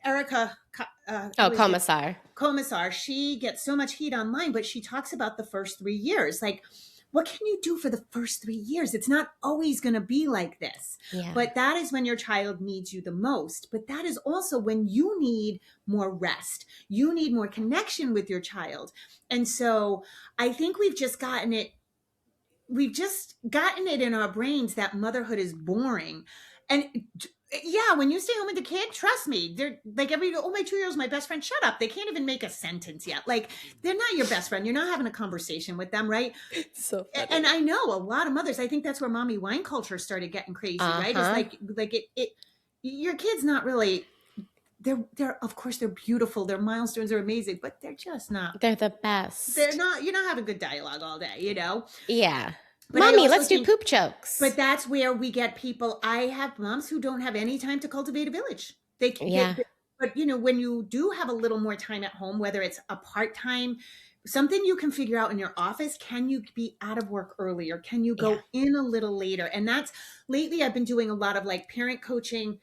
B: Erica,
A: Oh,
B: who is it,
A: commissar.
B: Commissar, she gets so much heat online, but she talks about the first 3 years. Like, what can you do for the first 3 years? It's not always going to be like this.
A: Yeah.
B: But that is when your child needs you the most. But that is also when you need more rest. You need more connection with your child. And so I think we've just gotten it in our brains that motherhood is boring. And yeah, when you stay home with the kid, trust me, they're like, oh, my 2 year old's my best friend. Shut up. They can't even make a sentence yet. Like, they're not your best friend. You're not having a conversation with them, right?
A: So
B: And
A: funny.
B: I know a lot of mothers, I think that's where mommy wine culture started getting crazy, right? It's
A: Uh-huh.
B: like it your kid's not really, they're of course they're beautiful, their milestones are amazing, but
A: They're the
B: they're
A: best.
B: not, you're not having good dialogue all day.
A: Yeah.
B: But I
A: Mommy,
B: also
A: let's do
B: think,
A: poop jokes.
B: but that's where we get people. I have moms who don't have any time to cultivate a village.
A: Yeah.
B: But when you do have a little more time at home, whether it's a part-time, something you can figure out in your office, can you be out of work earlier? Can you
A: Yeah.
B: go in a little later? And that's, lately I've been doing a lot of like parent coaching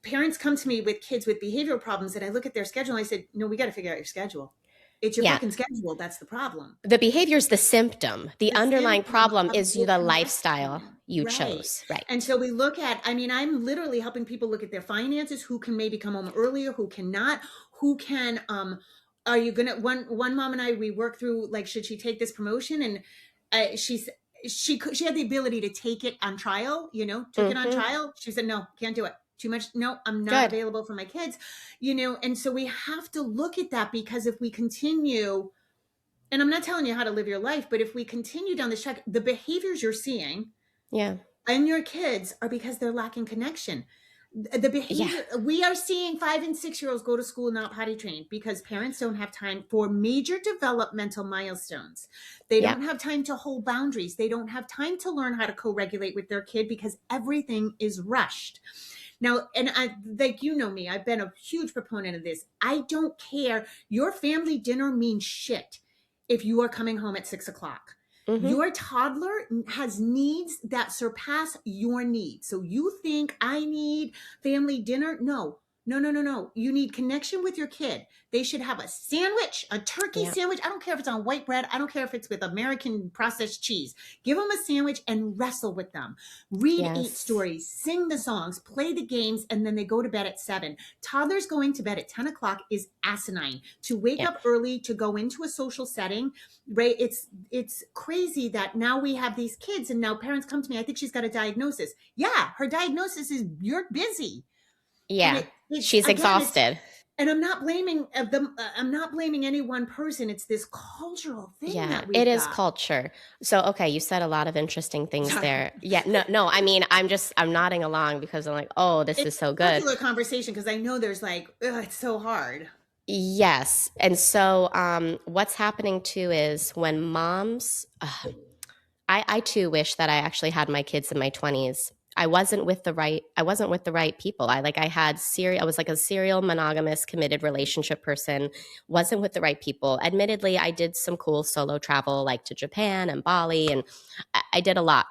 B: parents come to me with kids with behavioral problems, and I look at their schedule and I said, no, we got to figure out your schedule. It's your
A: Yeah.
B: fucking schedule. That's the problem.
A: The behavior is the symptom. The
B: The
A: underlying
B: symptom
A: problem
B: of
A: is you
B: the
A: the lifestyle
B: connection.
A: you
B: Right.
A: chose. Right.
B: And so we look at, I mean, I'm literally helping people look at their finances, who can maybe come home earlier, who cannot, who can, are you gonna, one mom and I, we work through, like, should she take this promotion? And she's, she had the ability to take it on trial, took it on
A: Mm-hmm.
B: trial. She said, no, can't do it. Too much. No, I'm not
A: Good.
B: available for my kids, and so we have to look at that, because if we continue, and I'm not telling you how to live your life, but if we continue down this track, the behaviors you're seeing
A: Yeah.
B: in your kids are because they're lacking connection. The
A: Yeah.
B: behavior we are seeing, 5 and 6 year olds go to school not potty trained because parents don't have time for major developmental milestones. They
A: Yeah.
B: don't have time to hold boundaries. They don't have time to learn how to co-regulate with their kid because everything is rushed. Now, and I, like, me, I've been a huge proponent of this. I don't care. Your family dinner means shit if you are coming home at 6 o'clock.
A: Mm-hmm.
B: Your toddler has needs that surpass your needs. So you think I need family dinner? No. No, no, no, no. You need connection with your kid. They should have a sandwich, a turkey
A: Yeah.
B: sandwich. I don't care if it's on white bread. I don't care if it's with American processed cheese. Give them a sandwich and wrestle with them. Read 8
A: Yes.
B: stories, sing the songs, play the games, and then they go to bed at 7. Toddlers going to bed at 10 o'clock is asinine. To wake
A: Yeah.
B: up early, to go into a social setting, right? It's crazy that now we have these kids, and now parents come to me, I think she's got a diagnosis. Yeah, her diagnosis is you're busy. And
A: Yeah.
B: it's
A: She's
B: again, it's
A: exhausted.
B: and I'm not blaming them. I'm not blaming any one person. It's this cultural thing
A: Yeah,
B: that
A: it
B: we've
A: is
B: got.
A: culture. So, okay, you said a lot of interesting things
B: Sorry.
A: there. Yeah, no, no, I mean, I'm nodding along because I'm like, oh, this
B: It's
A: is so
B: a
A: good.
B: circular conversation because I know there's like, ugh, it's so hard.
A: Yes. And so, what's happening too is when moms, I too wish that I actually had my kids in my 20s. I wasn't with the right people. I was like a serial monogamous committed relationship person, wasn't with the right people. Admittedly, I did some cool solo travel like to Japan and Bali, and I did a lot.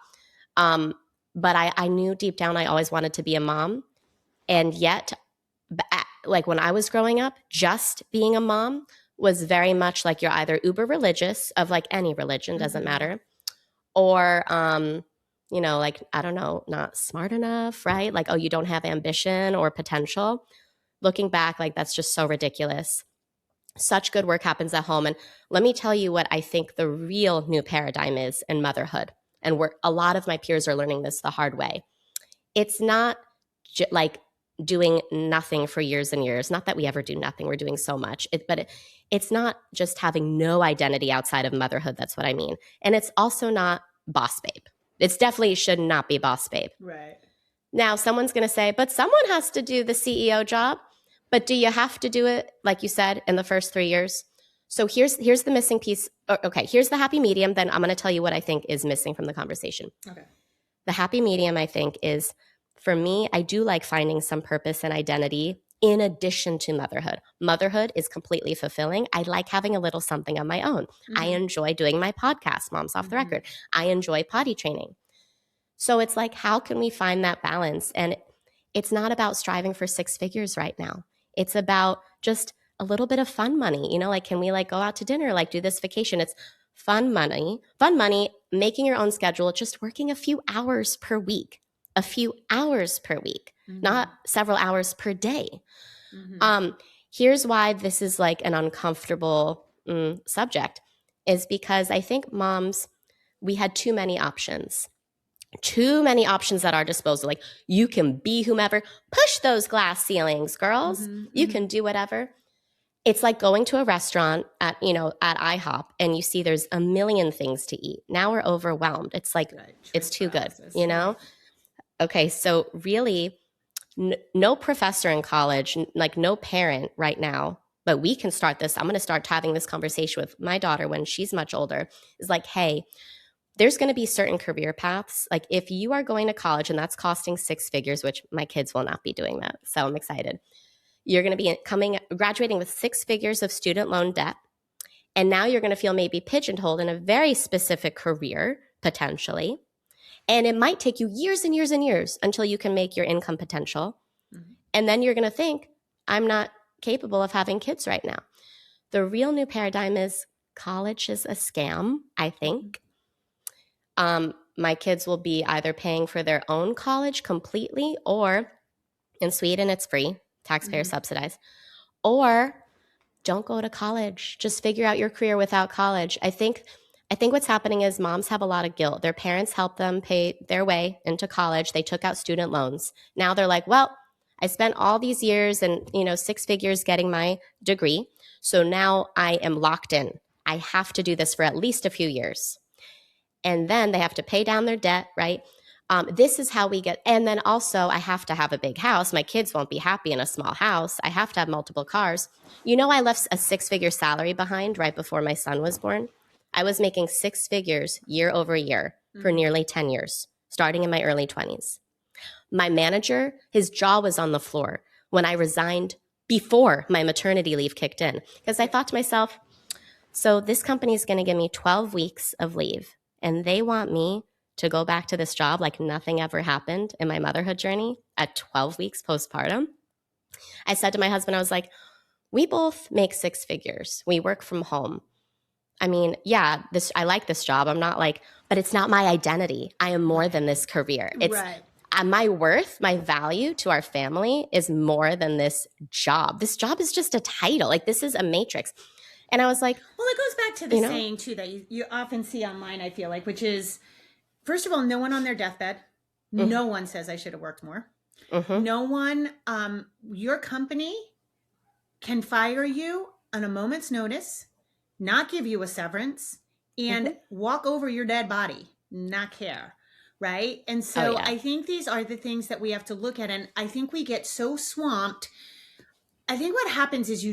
A: Um, but I knew deep down I always wanted to be a mom. And yet, like when I was growing up, just being a mom was very much like you're either uber religious, of like any religion, doesn't
B: Mhm.
A: matter, or like, I don't know, not smart enough, right? Like, oh, you don't have ambition or potential. Looking back, like, that's just so ridiculous. Such good work happens at home. And let me tell you what I think the real new paradigm is in motherhood. And where a lot of my peers are learning this the hard way. It's not like doing nothing for years and years. Not that we ever do nothing, we're doing so much. It's not just having no identity outside of motherhood. That's what I mean. And it's also not boss babe. It's definitely should not be boss babe.
B: Right.
A: Now, someone's going to say, but someone has to do the CEO job. But do you have to do it, like you said, in the first 3 years? So here's the missing piece. Okay, here's the happy medium. Then I'm going to tell you what I think is missing from the conversation.
B: Okay.
A: The happy medium, I think, is, for me, I do like finding some purpose and identity in addition to motherhood. Motherhood is completely fulfilling. I like having a little something on my own. I enjoy doing my podcast, Moms Off the Record. I enjoy potty training. So it's like, how can we find that balance? And it's not about striving for 6 figures right now. It's about just a little bit of fun money. Like, can we like go out to dinner, like do this vacation? It's fun money, making your own schedule, just working a few hours per week, not several hours per day. Here's why this is like an uncomfortable subject, is because I think moms, we had too many options at our disposal. Like, you can be whomever, push those glass ceilings, girls. You can do whatever. It's like going to a restaurant at IHOP, and you see there's a million things to eat. Now we're overwhelmed. It's like,
B: Right.
A: it's too good,
B: Right.
A: Okay, so really, no professor in college, like no parent right now, but we can start this. I'm going to start having this conversation with my daughter when she's much older. Is like, hey, there's going to be certain career paths. Like, if you are going to college and that's costing 6 figures, which my kids will not be doing that, so I'm excited. You're going to be graduating with 6 figures of student loan debt. And now you're going to feel maybe pigeonholed in a very specific career, potentially. And it might take you years and years and years until you can make your income potential. And then you're going to think, I'm not capable of having kids right now. The real new paradigm is college is a scam, I
B: Mhm.
A: think. My kids will be either paying for their own college completely, or in Sweden, it's free, taxpayer
B: Mhm.
A: subsidized, or don't go to college. Just figure out your career without college. I think what's happening is moms have a lot of guilt. Their parents helped them pay their way into college. They took out student loans. Now they're like, well, I spent all these years and, six figures getting my degree. So now I am locked in. I have to do this for at least a few years. And then they have to pay down their debt, right? This is how we get, and then also I have to have a big house. My kids won't be happy in a small house. I have to have multiple cars. I left a six-figure salary behind right before my son was born. I was making six figures year over year for
B: Mhm.
A: nearly 10 years, starting in my early 20s. My manager, his jaw was on the floor when I resigned before my maternity leave kicked in, because I
B: Yeah.
A: thought to myself, so this company is going to give me 12 weeks of leave, and they want me to go back to this job like nothing ever happened in my motherhood journey at 12 weeks postpartum. I said to my husband, I was like, we both make six figures. We work from home. I mean, yeah, this I like this job. I'm not like, but it's not my identity. I am more than
B: Right.
A: this career. It's
B: Right.
A: my worth, my value to our family is more than this job. This job is just a title. Like, this is a matrix. And I was like,
B: Well, it goes back to the
A: you know,
B: saying too that you often see online, I feel like, which is, first of all, no one on their deathbed,
A: mm-hmm,
B: no one says I should have worked more.
A: mm-hmm,
B: No one, your company can fire you on a moment's notice, not give you a severance, and
A: mm-hmm.
B: walk over your dead body, not care. Right. And
A: Oh,
B: so
A: yeah.
B: I think these are the things that we have to look at. And I think we get so swamped. I think what happens is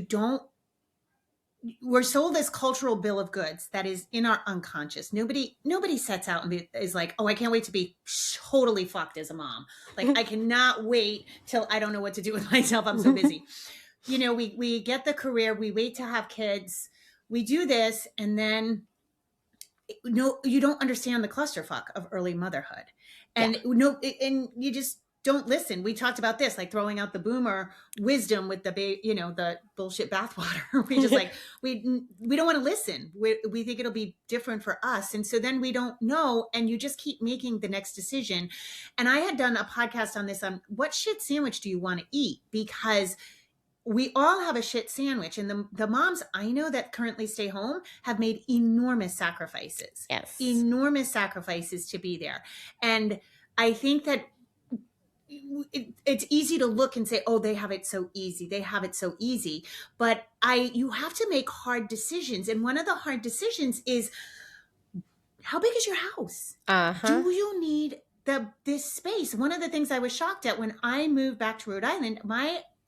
B: we're sold this cultural bill of goods that is in our unconscious. Nobody sets out and is like, oh, I can't wait to be totally fucked as a mom. Like, I cannot wait till I don't know what to do with myself. I'm so busy. We get the career, we wait to have kids, we do this, and then no, you don't understand the clusterfuck of early motherhood,
A: Yeah.
B: and you just don't listen. We talked about this, like throwing out the boomer wisdom with the bullshit bathwater. We just like we don't want to listen. We think it'll be different for us, and so then we don't know, and you just keep making the next decision. And I had done a podcast on this, on what shit sandwich do you want to eat, because we all have a shit sandwich, and the moms I know that currently stay home have made
A: Yes.
B: enormous sacrifices to be there. And I think that it's easy to look and say, oh, they have it so easy, but you have to make hard decisions, and one of the hard decisions is, how big is your house?
A: Uh-huh.
B: Do you need this space? One of the things I was shocked at when I moved back to Rhode Island,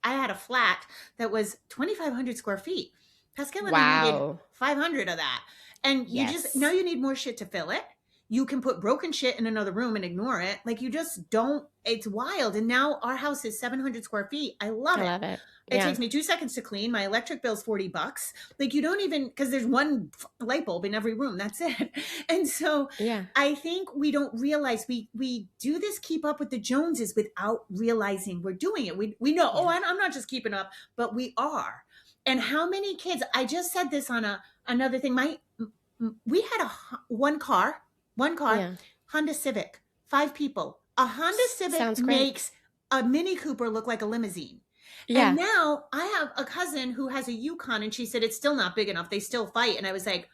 B: I had a flat that was 2,500 square feet. Pascal and I needed
A: Wow.
B: 500 of that. And now
A: Yes.
B: you need more shit to fill it. You can put broken shit in another room and ignore it. Like, you just don't, it's wild. And now our house is 700 square feet. I love
A: I
B: it.
A: love it.
B: It
A: Yeah.
B: takes me 2 seconds to clean. My electric bill's $40. Like, you don't even, because there's one light bulb in every room. That's it. And so
A: Yeah.
B: I think we don't realize we do this keep up with the Joneses without realizing we're doing it. We know, oh,
A: Yeah.
B: I'm not just keeping up, but we are. And how many kids? I just said this on another thing. We had one car,
A: Yeah.
B: Honda Civic, 5 people. A Honda Civic
A: Sounds great.
B: makes a Mini Cooper look like a limousine. And
A: Yeah.
B: now I have a cousin who has a Yukon, and she said it's still not big enough. They still fight. And I was like,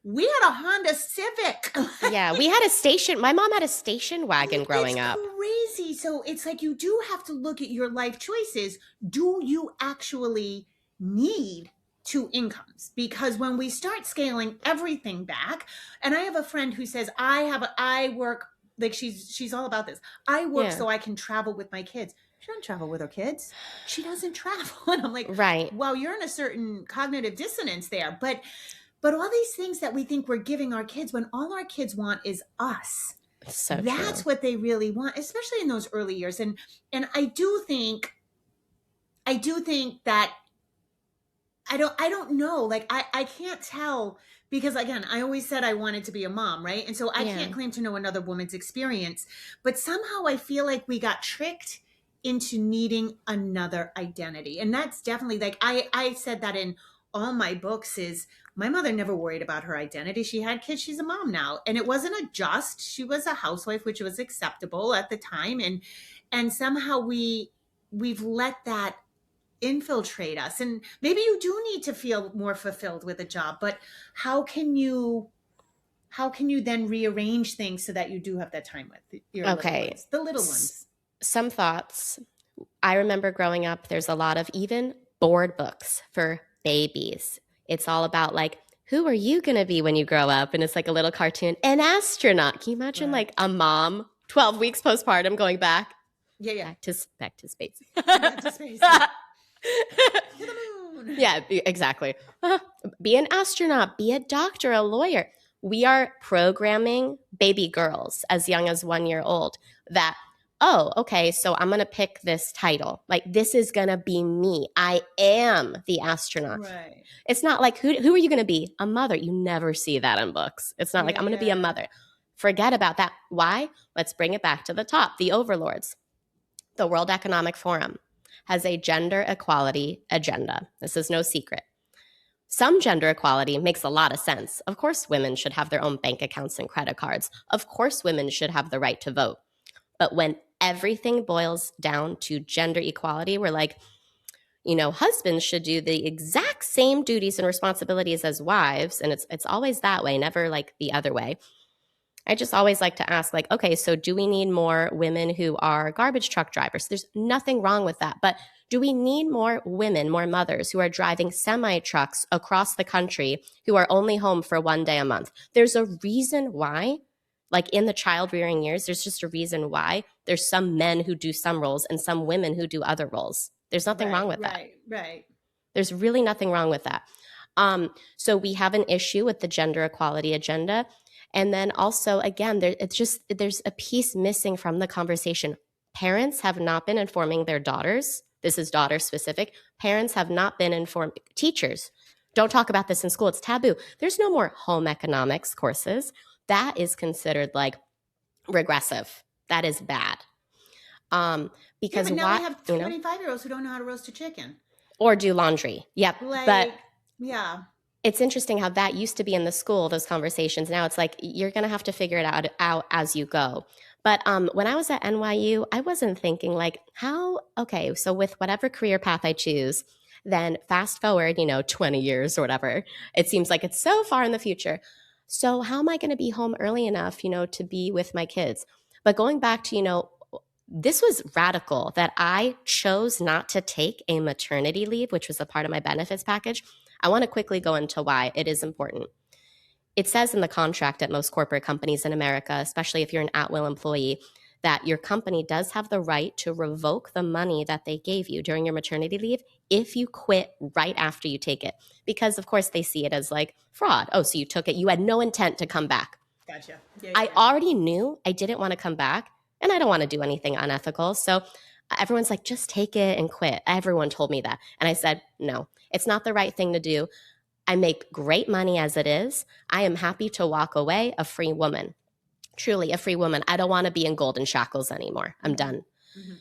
B: we had a Honda Civic.
A: Yeah. My mom had a station wagon
B: It's
A: growing up.
B: crazy. So it's like, you do have to look at your life choices. Do you actually need two incomes? Because when we start scaling everything back, and I have a friend who says, I work, like, she's all about this. I work
A: Yeah.
B: so I can travel with my kids. She doesn't travel with her kids. She doesn't travel. And I'm like,
A: Right.
B: wow, you're in a certain cognitive dissonance there. But all these things that we think we're giving our kids, when all our kids want is us.
A: So
B: That's
A: true.
B: what they really want, especially in those early years. And I do think that I don't know. Like, I can't tell, because again, I always said I wanted to be a mom, right? And so I
A: Yeah.
B: can't claim to know another woman's experience, but somehow I feel like we got tricked into needing another identity. And that's definitely like I said that in all my books is my mother never worried about her identity. She had kids, she's a mom now. And it wasn't a just, she was a housewife, which was acceptable at the time. And somehow we've let that infiltrate us. And maybe you do need to feel more fulfilled with a job, but how can you then rearrange things so that you do have that time with your little
A: Okay.
B: ones, the little ones?
A: Some thoughts. I remember growing up, there's a lot of even board books for babies. It's all about like, who are you going to be when you grow up? And it's like a little cartoon, an astronaut. Can you imagine
B: Right.
A: like a mom, 12 weeks postpartum going back?
B: Yeah.
A: Back to space.
B: Back to space. Yeah. To the moon.
A: Yeah, exactly. Be an astronaut, be a doctor, a lawyer. We are programming baby girls as young as 1 year old that, oh, okay, so I'm going to pick this title. Like, this is going to be me. I am the astronaut.
B: Right.
A: It's not like, who are you going to be? A mother. You never see that in books. It's not like, I'm going to be a mother. Forget about that. Why? Let's bring it back to the top, the overlords. The World Economic Forum has a gender equality agenda. This is no secret. Some gender equality makes a lot of sense. Of course, women should have their own bank accounts and credit cards. Of course, women should have the right to vote. But when everything boils down to gender equality, we're like, husbands should do the exact same duties and responsibilities as wives. And it's always that way, never like the other way. I just always like to ask, like, okay, so do we need more women who are garbage truck drivers? There's nothing wrong with that. But do we need more women, more mothers who are driving semi trucks across the country who are only home for 1 day a month? There's a reason why, like in the child rearing years, there's just a reason why there's some men who do some roles and some women who do other roles. There's nothing wrong with that.
B: Right.
A: There's really nothing wrong with that. So we have an issue with the gender equality agenda. And then also, again, there's a piece missing from the conversation. Parents have not been informing their daughters. This is daughter specific. Parents have not been informed. Teachers don't talk about this in school. It's taboo. There's no more home economics courses. That is considered like regressive. That is bad. Because
B: but now we have 25-year-olds who don't know how to roast a chicken
A: or do laundry. Yep. But
B: yeah.
A: It's interesting how that used to be in the school, those conversations. Now it's like you're going to have to figure it out as you go. But when I was at NYU, I wasn't thinking like, okay, so with whatever career path I choose, then fast forward, 20 years or whatever. It seems like it's so far in the future. So how am I going to be home early enough, to be with my kids? But going back to, this was radical that I chose not to take a maternity leave, which was a part of my benefits package. I want to quickly go into why it is important. It says in the contract at most corporate companies in America, especially if you're an at-will employee, that your company does have the right to revoke the money that they gave you during your maternity leave if you quit right after you take it. Because, of course, they see it as like fraud. Oh, so you took it. You had no intent to come back.
B: Gotcha.
A: I already knew I didn't want to come back, and I don't want to do anything unethical. So everyone's like, just take it and quit. Everyone told me that. And I said, no, it's not the right thing to do. I make great money as it is. I am happy to walk away a free woman, truly a free woman. I don't want to be in golden shackles anymore. I'm done. Mm-hmm.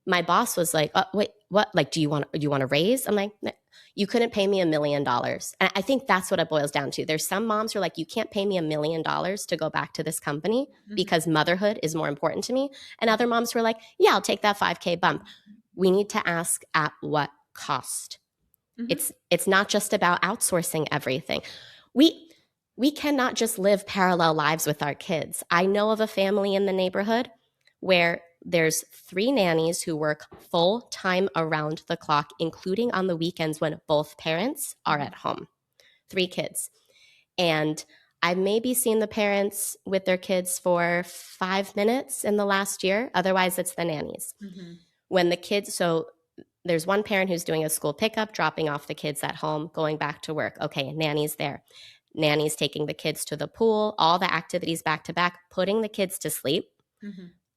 A: My boss was like, wait, what? Like, do you want a raise? I'm like, no, you couldn't pay me $1 million. And I think that's what it boils down to. There's some moms who are like, you can't pay me $1 million to go back to this company because motherhood is more important to me. And other moms who are like, yeah, I'll take that 5K bump. We need to ask at what cost. It's not just about outsourcing everything. We cannot just live parallel lives with our kids. I know of a family in the neighborhood where there's 3 nannies who work full time around the clock, including on the weekends when both parents are at home. 3 kids. And I've maybe seen the parents with their kids for 5 minutes in the last year. Otherwise, it's the nannies. When the kids, so there's one parent who's doing a school pickup, dropping off the kids at home, going back to work. Okay, nanny's there. Nanny's taking the kids to the pool, all the activities back to back, putting the kids to sleep.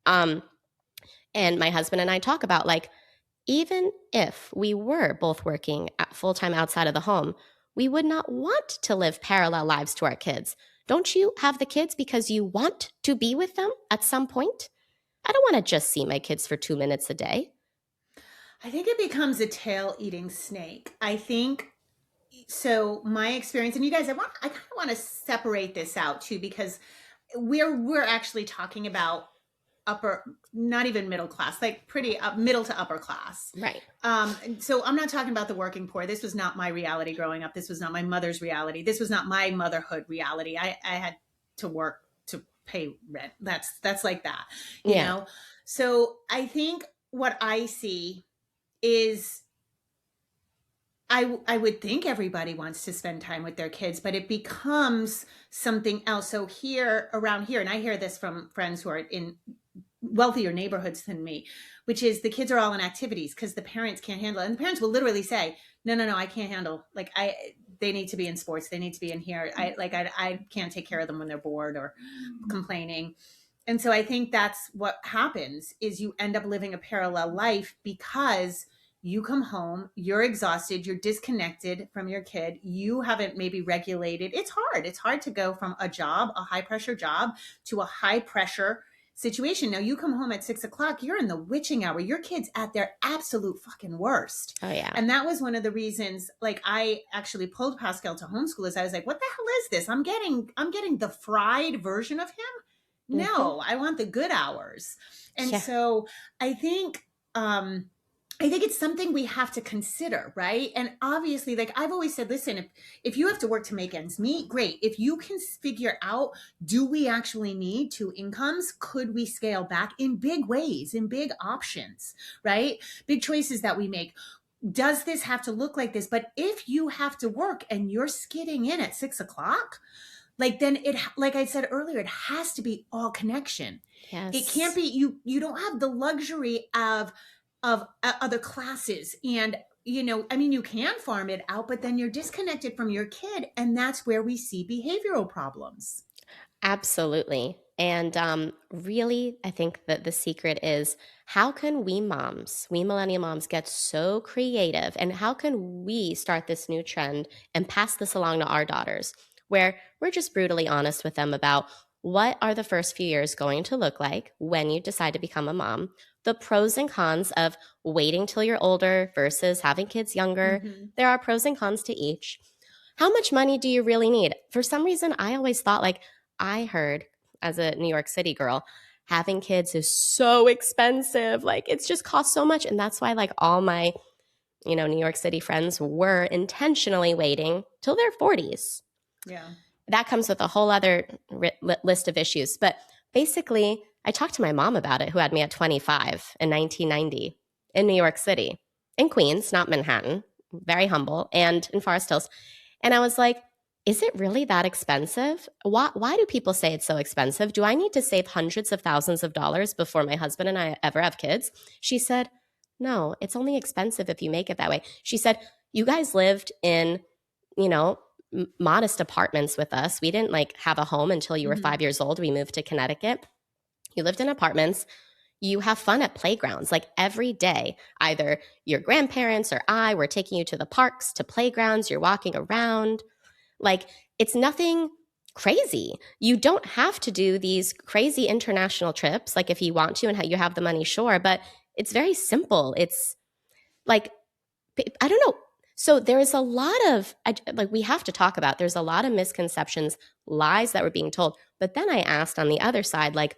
A: And my husband and I talk about like, even if we were both working full-time outside of the home, we would not want to live parallel lives to our kids. Don't you have the kids because you want to be with them at some point? I don't want to just see my kids for 2 minutes a day.
B: I think it becomes a tail eating snake. I think so. My experience, and you guys, I kind of want to separate this out too, because we're actually talking about upper, not even middle class, like pretty up, middle to upper class.
A: Right.
B: So I'm not talking about the working poor. This was not my reality growing up. This was not my mother's reality. This was not my motherhood reality. I had to work to pay rent. That's like that, you
A: Yeah.
B: know? So I think what I see is I would think everybody wants to spend time with their kids, but it becomes something else. So here around here, and I hear this from friends who are in wealthier neighborhoods than me, which is the kids are all in activities because the parents can't handle it. And the parents will literally say, no, no, no, I can't handle, like, they need to be in sports. They need to be in here. I can't take care of them when they're bored or complaining. And so I think that's what happens is you end up living a parallel life because you come home, you're exhausted, you're disconnected from your kid, you haven't maybe regulated. It's hard to go from a job, a high pressure job, to a high pressure situation. Now you come home at 6 o'clock, you're in the witching hour, your kid's at their absolute fucking worst.
A: Oh yeah.
B: And that was one of the reasons, like, I actually pulled Pascal to homeschool, is I was like, what the hell is this? I'm getting the fried version of him.
A: Hmm.
B: No, I want the good hours. And
A: Yeah.
B: so I think I think it's something we have to consider, right? And obviously, like I've always said, listen, if you have to work to make ends meet, great. If you can figure out, do we actually need two incomes? Could we scale back in big ways, in big options, right? Big choices that we make. Does this have to look like this? But if you have to work and you're skidding in at 6 o'clock, like then it, like I said earlier, it has to be all connection. It can't
A: Yes.
B: be, you don't have the luxury of other classes. And I mean, you can farm it out, but then you're disconnected from your kid, and that's where we see behavioral problems.
A: Absolutely. And really, I think that the secret is how can we moms, we millennial moms, get so creative? And how can we start this new trend and pass this along to our daughters, where we're just brutally honest with them about what are the first few years going to look like when you decide to become a mom, the pros and cons of waiting till you're older versus having kids younger.
B: Mm-hmm.
A: There are pros and cons to each. How much money do you really need? For some reason, I always thought, like, I heard as a New York City girl, having kids is so expensive. Like, it's just costs so much. And that's why, like, all my, New York City friends were intentionally waiting till their 40s.
B: Yeah.
A: That comes with a whole other list of issues. But basically, I talked to my mom about it, who had me at 25 in 1990 in New York City, in Queens, not Manhattan, very humble, and in Forest Hills. And I was like, is it really that expensive? Why do people say it's so expensive? Do I need to save hundreds of thousands of dollars before my husband and I ever have kids? She said, no, it's only expensive if you make it that way. She said, you guys lived in, you know, modest apartments with us. We didn't like have a home until you were
B: Mm-hmm.
A: 5 years old. We moved to Connecticut. You lived in apartments. You have fun at playgrounds like every day. Either your grandparents or I were taking you to the parks, to playgrounds, you're walking around. Like, it's nothing crazy. You don't have to do these crazy international trips, like if you want to and you have the money, sure, but it's very simple. It's like, I don't know. So there is a lot of, like, we have to talk about, there's a lot of misconceptions, lies that were being told. But then I asked on the other side, like,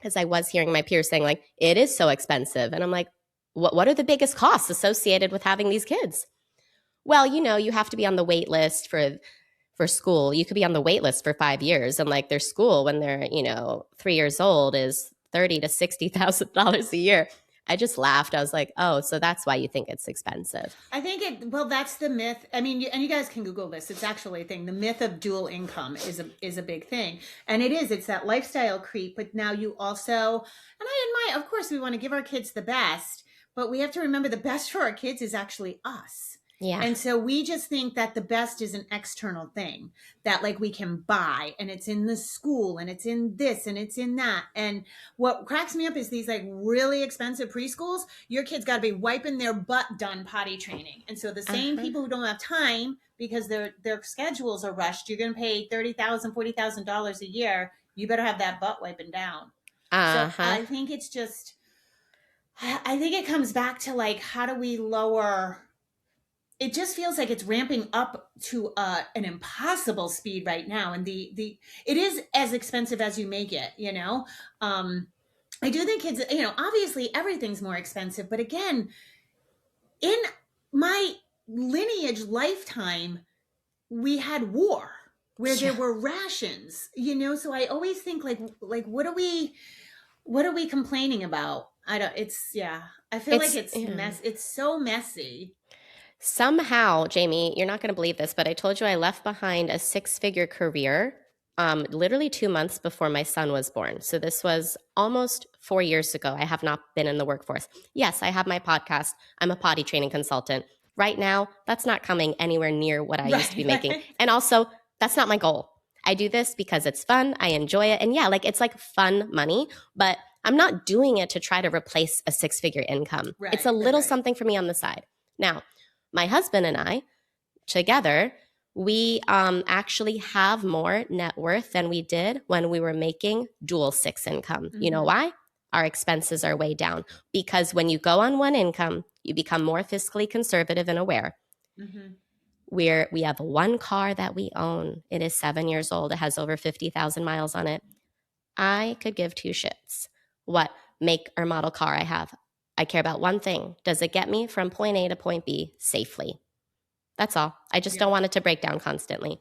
A: as I was hearing my peers saying, like, it is so expensive. And I'm like, what are the biggest costs associated with having these kids? Well, you have to be on the wait list for school. You could be on the wait list for 5 years, and like their school when they're 3 years old is $30,000 to $60,000 a year. I just laughed. I was like, oh, so that's why you think it's expensive.
B: I think well, that's the myth. I mean, and you guys can Google this. It's actually a thing. The myth of dual income is a big thing. And it's that lifestyle creep. But now you also, and I admire, of course, we want to give our kids the best, but we have to remember the best for our kids is actually us.
A: Yeah.
B: And so we just think that the best is an external thing that, like, we can buy, and it's in the school, and it's in this, and it's in that. And what cracks me up is these like really expensive preschools. Your kids got to be wiping their butt done potty training. And so the same
A: Uh-huh.
B: people who don't have time because their schedules are rushed, you're going to pay $30,000, $40,000 a year. You better have that butt wiping down. So
A: Uh-huh.
B: I think it's just, I think it comes back to like, how do we lower, it just feels like it's ramping up to an impossible speed right now, and the it is as expensive as you make it, you know. um I do think kids, you know, obviously everything's more expensive, but again, in my lineage lifetime, we had war where there
A: Yeah,
B: were rations, you know. So I always think like what are we complaining about? I don't, it's, yeah, I feel like
A: it's
B: it's
A: yeah.
B: it's so messy.
A: Somehow, Jamie, you're not going to believe this, but I told you I left behind a six-figure career literally 2 months before my son was born. So this was almost 4 years ago. I have not been in the workforce. Yes, I have my podcast. I'm a potty training consultant. Right now, that's not coming anywhere near what I used to be
B: Right,
A: making.
B: right.
A: And also, that's not my goal. I do this because it's fun. I enjoy it. And yeah, like it's like fun money, but I'm not doing it to try to replace a six-figure income. It's
B: Right,
A: a
B: right,
A: little
B: right.
A: something for me on the side. Now, my husband and I together, we actually have more net worth than we did when we were making dual six income. You know
B: Mm-hmm.
A: why? Our expenses are way down because when you go on one income, you become more fiscally conservative and aware.
B: Mm-hmm.
A: We have one car that we own. It is 7 years old. It has over 50,000 miles on it. I could give two shits what make or model car I have. I care about one thing. Does it get me from point A to point B safely? That's all. I just don't
B: Yeah.
A: want it to break down constantly.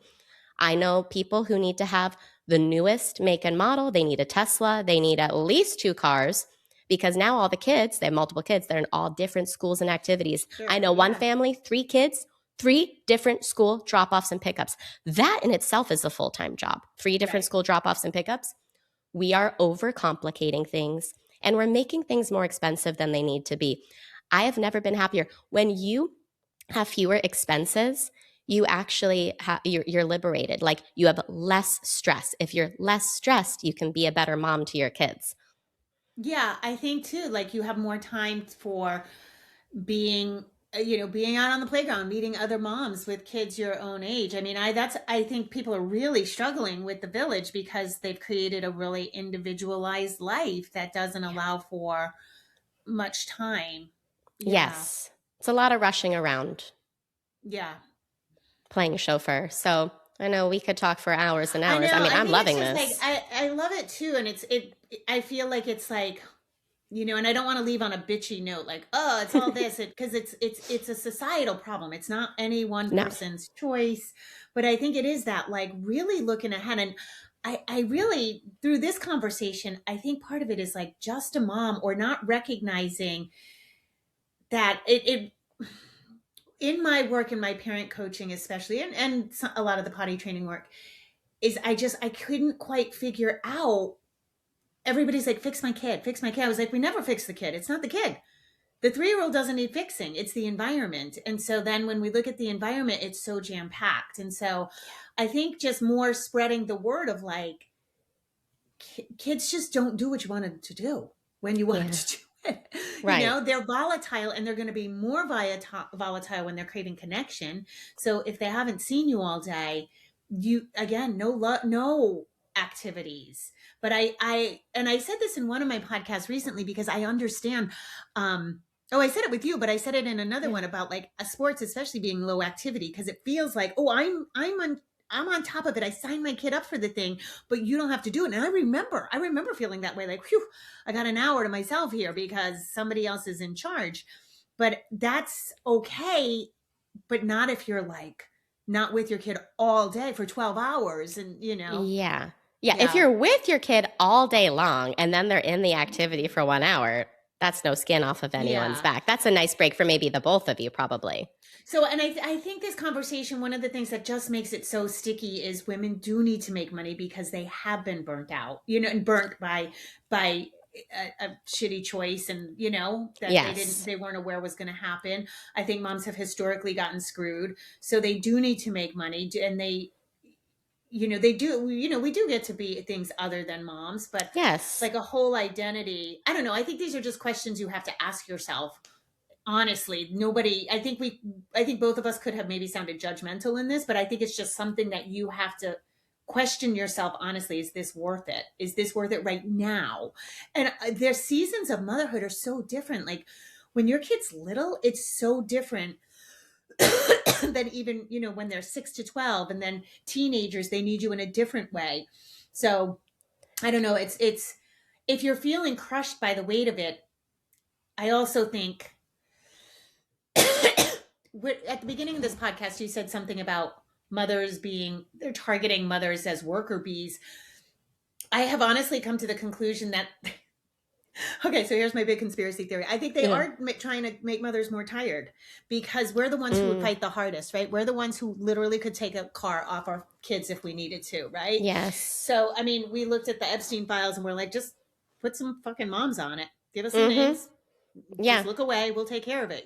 A: I know people who need to have the newest make and model. They need a Tesla. They need at least two cars because now all the kids, they have multiple kids, they're in all different schools and activities. I
B: Sure.
A: know one
B: Yeah.
A: family, three kids, three different school drop offs and pickups. That in itself is a full time job. Three different
B: Right.
A: school drop offs and pickups. We are overcomplicating things and we're making things more expensive than they need to be. I have never been happier. When you have fewer expenses, you actually you're liberated. Like you have less stress. If you're less stressed, you can be a better mom to your kids.
B: Yeah, I think too, like you have more time for being, you know, being out on the playground, meeting other moms with kids your own age. I mean, I think people are really struggling with the village because they've created a really individualized life that doesn't allow for much time. Yeah.
A: Yes, it's a lot of rushing around
B: Yeah.
A: playing chauffeur. So I know we could talk for hours and
B: I
A: hours. I
B: know.
A: mean,
B: I
A: I'm
B: think it's
A: loving
B: just like
A: this.
B: I love it too, and I feel like it's like, you know, and I don't want to leave on a bitchy note like, oh, it's all this, because it's a societal problem. It's not any one
A: No.
B: person's choice, but I think it is that, like, really looking ahead. And I really, through this conversation, I think part of it is like just a mom, or not recognizing that it in my work, in my parent coaching especially, and a lot of the potty training work, is I couldn't quite figure out. Everybody's like, fix my kid, fix my kid. I was like, we never fix the kid. It's not the kid. The 3-year old doesn't need fixing. It's the environment. And so then when we look at the environment, it's so jam packed. And so I think just more spreading the word of like, kids just don't do what you want them to do when you want them
A: Yeah.
B: to do it. You
A: Right.
B: know, they're volatile, and they're going to be more volatile when they're craving connection. So if they haven't seen you all day, you, again, no activities. But and I said this in one of my podcasts recently because I understand. Oh, I said it with you, but I said it in another
A: Yeah.
B: one about like a sports, especially being low activity, because it feels like, oh, I'm on top of it. I signed my kid up for the thing, but you don't have to do it. And I remember feeling that way, like, whew, I got an hour to myself here because somebody else is in charge. But that's okay, but not if you're like not with your kid all day for 12 hours, and
A: Yeah. Yeah. If
B: yeah.
A: you're with your kid all day long and then they're in the activity for 1 hour, that's no skin off of anyone's
B: Yeah.
A: back. That's a nice break for maybe the both of you, probably.
B: So, and I think this conversation, one of the things that just makes it so sticky is women do need to make money because they have been burnt out, and burnt by a shitty choice, and that
A: Yes.
B: they weren't aware was going to happen. I think moms have historically gotten screwed, so they do need to make money, and they do, we do get to be things other than moms, but
A: Yes.
B: like a whole identity. I don't know. I think these are just questions you have to ask yourself. Honestly, nobody, I think both of us could have maybe sounded judgmental in this, but I think it's just something that you have to question yourself honestly, is this worth it? Is this worth it right now? And their seasons of motherhood are so different. Like when your kid's little, it's so different than even, when they're 6 to 12, and then teenagers, they need you in a different way. So I don't know, it's if you're feeling crushed by the weight of it, I also think at the beginning of this podcast, you said something about mothers they're targeting mothers as worker bees. I have honestly come to the conclusion that, okay, so here's my big conspiracy theory. I think they
A: Yeah.
B: are trying to make mothers more tired because we're the ones who would
A: Mm,
B: fight the hardest, right? We're the ones who literally could take a car off our kids if we needed to, right?
A: yes.
B: So, I mean, we looked at the Epstein files and we're like, just put some fucking moms on it. Give us some
A: Mm-hmm.
B: names. Just
A: Yeah.
B: look away. We'll take care of it,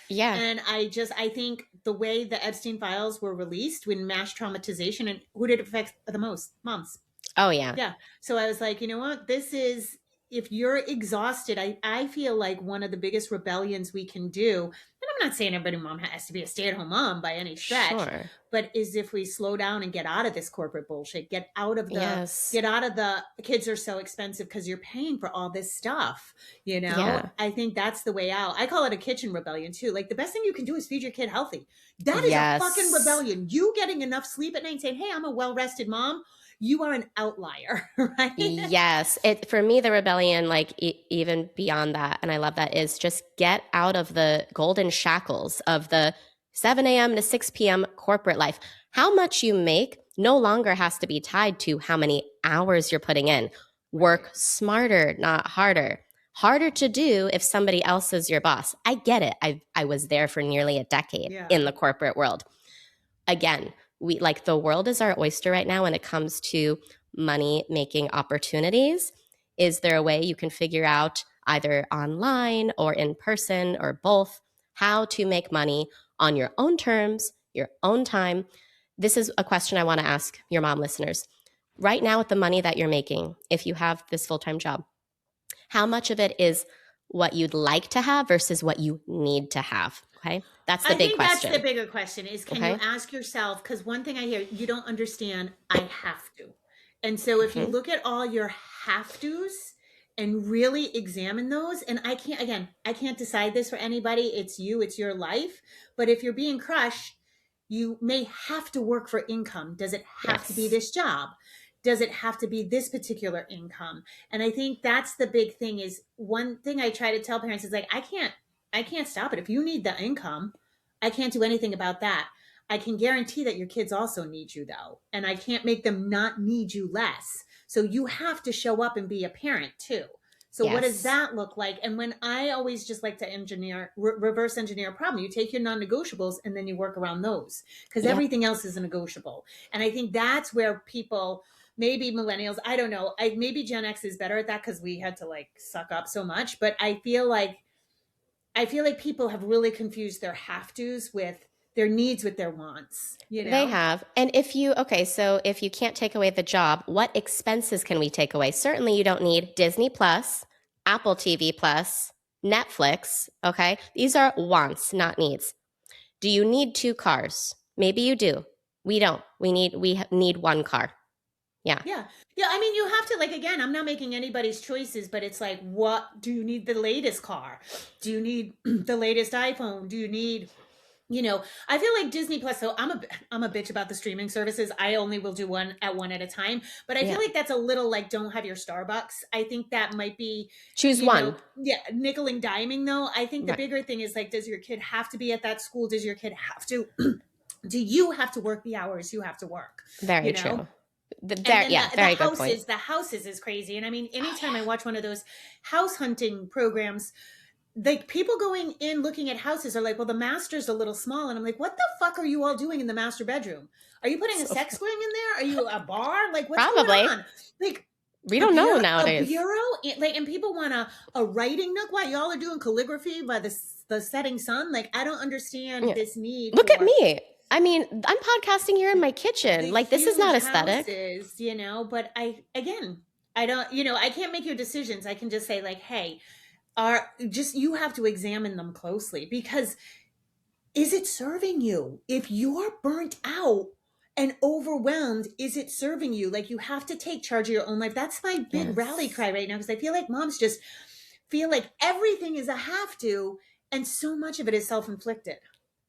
A: Yeah.
B: And I think the way the Epstein files were released when mass traumatization, and who did it affect the most? Moms.
A: Oh, yeah.
B: Yeah. So I was like, you know what? This is, if you're exhausted, I feel like one of the biggest rebellions we can do, and I'm not saying everybody mom has to be a stay-at-home mom by any stretch,
A: Sure.
B: but is if we slow down and get out of this corporate bullshit,
A: Yes.
B: get out of the kids are so expensive because you're paying for all this stuff,
A: Yeah.
B: I think that's the way out. I call it a kitchen rebellion too. Like the best thing you can do is feed your kid healthy. That is a fucking
A: Yes.
B: rebellion. You getting enough sleep at night and saying, hey, I'm a well-rested mom, you are an outlier, right?
A: Yes. It for me the rebellion like even beyond that, and I love that, is just get out of the golden shackles of the 7 a.m. to 6 p.m. corporate life. How much you make no longer has to be tied to how many hours you're putting in.
B: Right.
A: Work smarter, not harder. Harder to do if somebody else is your boss. I get it. I was there for nearly a decade
B: Yeah.
A: in the corporate world. Again, we like the world is our oyster right now when it comes to money making opportunities. Is there a way you can figure out either online or in person or both how to make money on your own terms, your own time? This is a question I want to ask your mom listeners. Right now, with the money that you're making, if you have this full time job, how much of it is what you'd like to have versus what you need to have? Okay. That's the
B: I
A: big
B: think that's the
A: question.
B: bigger question is, can you
A: Okay.
B: ask yourself, because one thing I hear, you don't understand, I have to. And so if you
A: Mm-hmm.
B: look at all your have tos and really examine those, and I can't decide this for anybody. It's you, it's your life. But if you're being crushed, you may have to work for income. Does it have to be
A: Yes.
B: this job? Does it have to be this particular income? And I think that's the big thing, is one thing I try to tell parents is like, I can't stop it. If you need the income, I can't do anything about that. I can guarantee that your kids also need you though. And I can't make them not need you less. So you have to show up and be a parent too. So what does
A: Yes.
B: that look like? And when I always just like to reverse engineer a problem, you take your non-negotiables and then you work around those, because
A: Yep.
B: everything else is a negotiable. And I think that's where people, maybe millennials, I don't know, maybe Gen X is better at that because we had to like suck up so much. But I feel like people have really confused their have tos with their needs with their wants,
A: They have. And so if you can't take away the job, what expenses can we take away? Certainly you don't need Disney Plus, Apple TV Plus, Netflix. Okay. These are wants, not needs. Do you need two cars? Maybe you do. We don't. We need one car. Yeah.
B: Yeah. Yeah. I mean, you have to, like, again, I'm not making anybody's choices, but it's like, what do you need? The latest car? Do you need the latest iPhone? Do you need, I feel like Disney Plus. So I'm a bitch about the streaming services. I only will do one at a time, but I feel
A: Yeah.
B: like that's a little like, don't have your Starbucks. I think that might be,
A: Choose one.
B: yeah, nickel and diming though. I think the
A: Right.
B: bigger thing is like, does your kid have to be at that school? Does your kid have to, do you have to work the hours you have to work?
A: Very
B: You know?
A: true.
B: And then
A: Yeah, very good point.
B: the houses is crazy. And I mean,
A: Oh
B: anytime I
A: yeah.
B: watch one of those house hunting programs, like people going in looking at houses are like, well, the master's a little small. And I'm like, what the fuck are you all doing in the master bedroom? Are you putting a
A: So
B: sex swing in there? Are you a bar? Like, what's going
A: probably.
B: on? Like,
A: We don't know
B: a
A: nowadays.
B: bureau, like, and people want a writing nook while y'all are doing calligraphy by the setting sun. Like, I don't understand
A: Yeah.
B: this need
A: Look at
B: for
A: me. I mean, I'm podcasting here in my kitchen.
B: the
A: Like this is not
B: huge
A: aesthetic.
B: houses, but I don't, I can't make your decisions. I can just say like, hey, you have to examine them closely, because is it serving you? If you're burnt out and overwhelmed, is it serving you? Like, you have to take charge of your own life. That's my big rally
A: Yes.
B: cry right now, because I feel like moms just feel like everything is a have to, and so much of it is self-inflicted.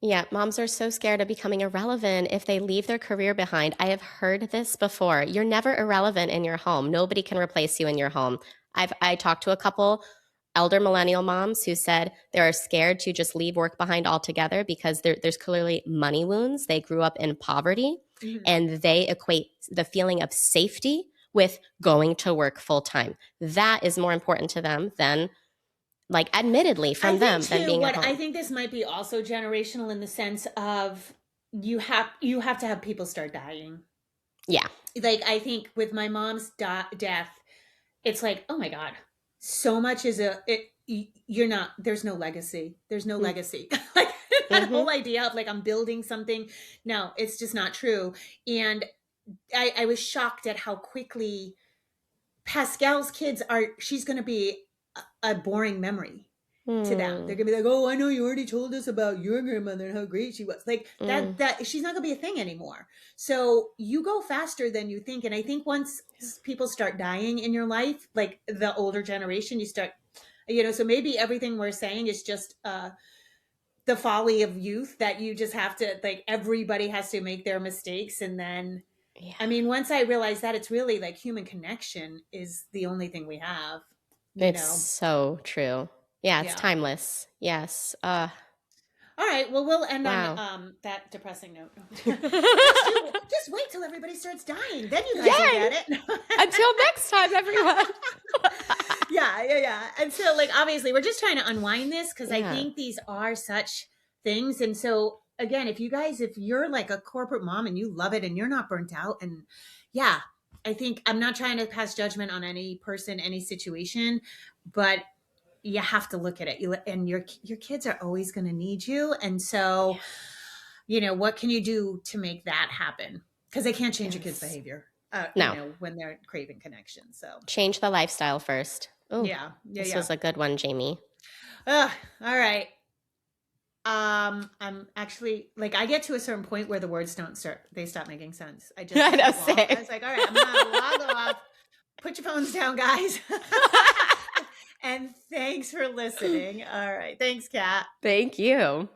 A: Yeah, moms are so scared of becoming irrelevant if they leave their career behind. I have heard this before. You're never irrelevant in your home. Nobody can replace you in your home. I talked to a couple elder millennial moms who said they're scared to just leave work behind altogether because there's clearly money wounds. They grew up in poverty
B: Mhm.
A: and they equate the feeling of safety with going to work full time. That is more important to them than, like, admittedly
B: I
A: from
B: think
A: them, than
B: too,
A: being at
B: what I
A: home.
B: think this might be also generational, in the sense of you have to have people start dying.
A: Yeah.
B: Like, I think with my mom's death, it's like, oh my god, so much is you're not, there's no legacy, there's no legacy. Like, that whole
A: Mm-hmm.
B: idea of like, I'm building something, no, it's just not true. And I was shocked at how quickly Pascal's kids are, she's going to be a boring memory to them. They're
A: Mm.
B: gonna be like, "Oh, I know you already told us about your grandmother and how great she was." Like,
A: Mm.
B: that she's not gonna be a thing anymore. So you go faster than you think, and I think once people start dying in your life, like the older generation, you start, So maybe everything we're saying is just the folly of youth, that you just have to, like, everybody has to make their mistakes, and then,
A: Yeah.
B: I mean, once I realized that, it's really like human connection is the only thing we have. You
A: It's
B: know,
A: so true. Yeah, it's
B: yeah.
A: timeless. Yes.
B: All right. Well, we'll end on
A: Wow.
B: that depressing note. Just wait till everybody starts dying. Then you guys will
A: Yay!
B: get it.
A: Until next time, everyone.
B: Yeah, yeah, yeah. And so, like, obviously, we're just trying to unwind this, because I
A: Yeah.
B: think these are such things. And so, again, if you're like a corporate mom and you love it and you're not burnt out, and yeah, I think, I'm not trying to pass judgment on any person, any situation, but you have to look at it. And your kids are always going to need you, and so, what can you do to make that happen? Because they can't change your kids'
A: Yes.
B: behavior,
A: No.
B: when they're craving connection. So
A: Change the lifestyle first. Oh,
B: yeah, yeah,
A: this
B: yeah.
A: was a good one, Jamie.
B: All right. I'm actually, like, I get to a certain point where the words don't start; they stop making sense. I just
A: I know,
B: log off. I
A: same.
B: was like, all right, I'm gonna log off. Put your phones down, guys. And thanks for listening. All right, thanks, Kat.
A: Thank you.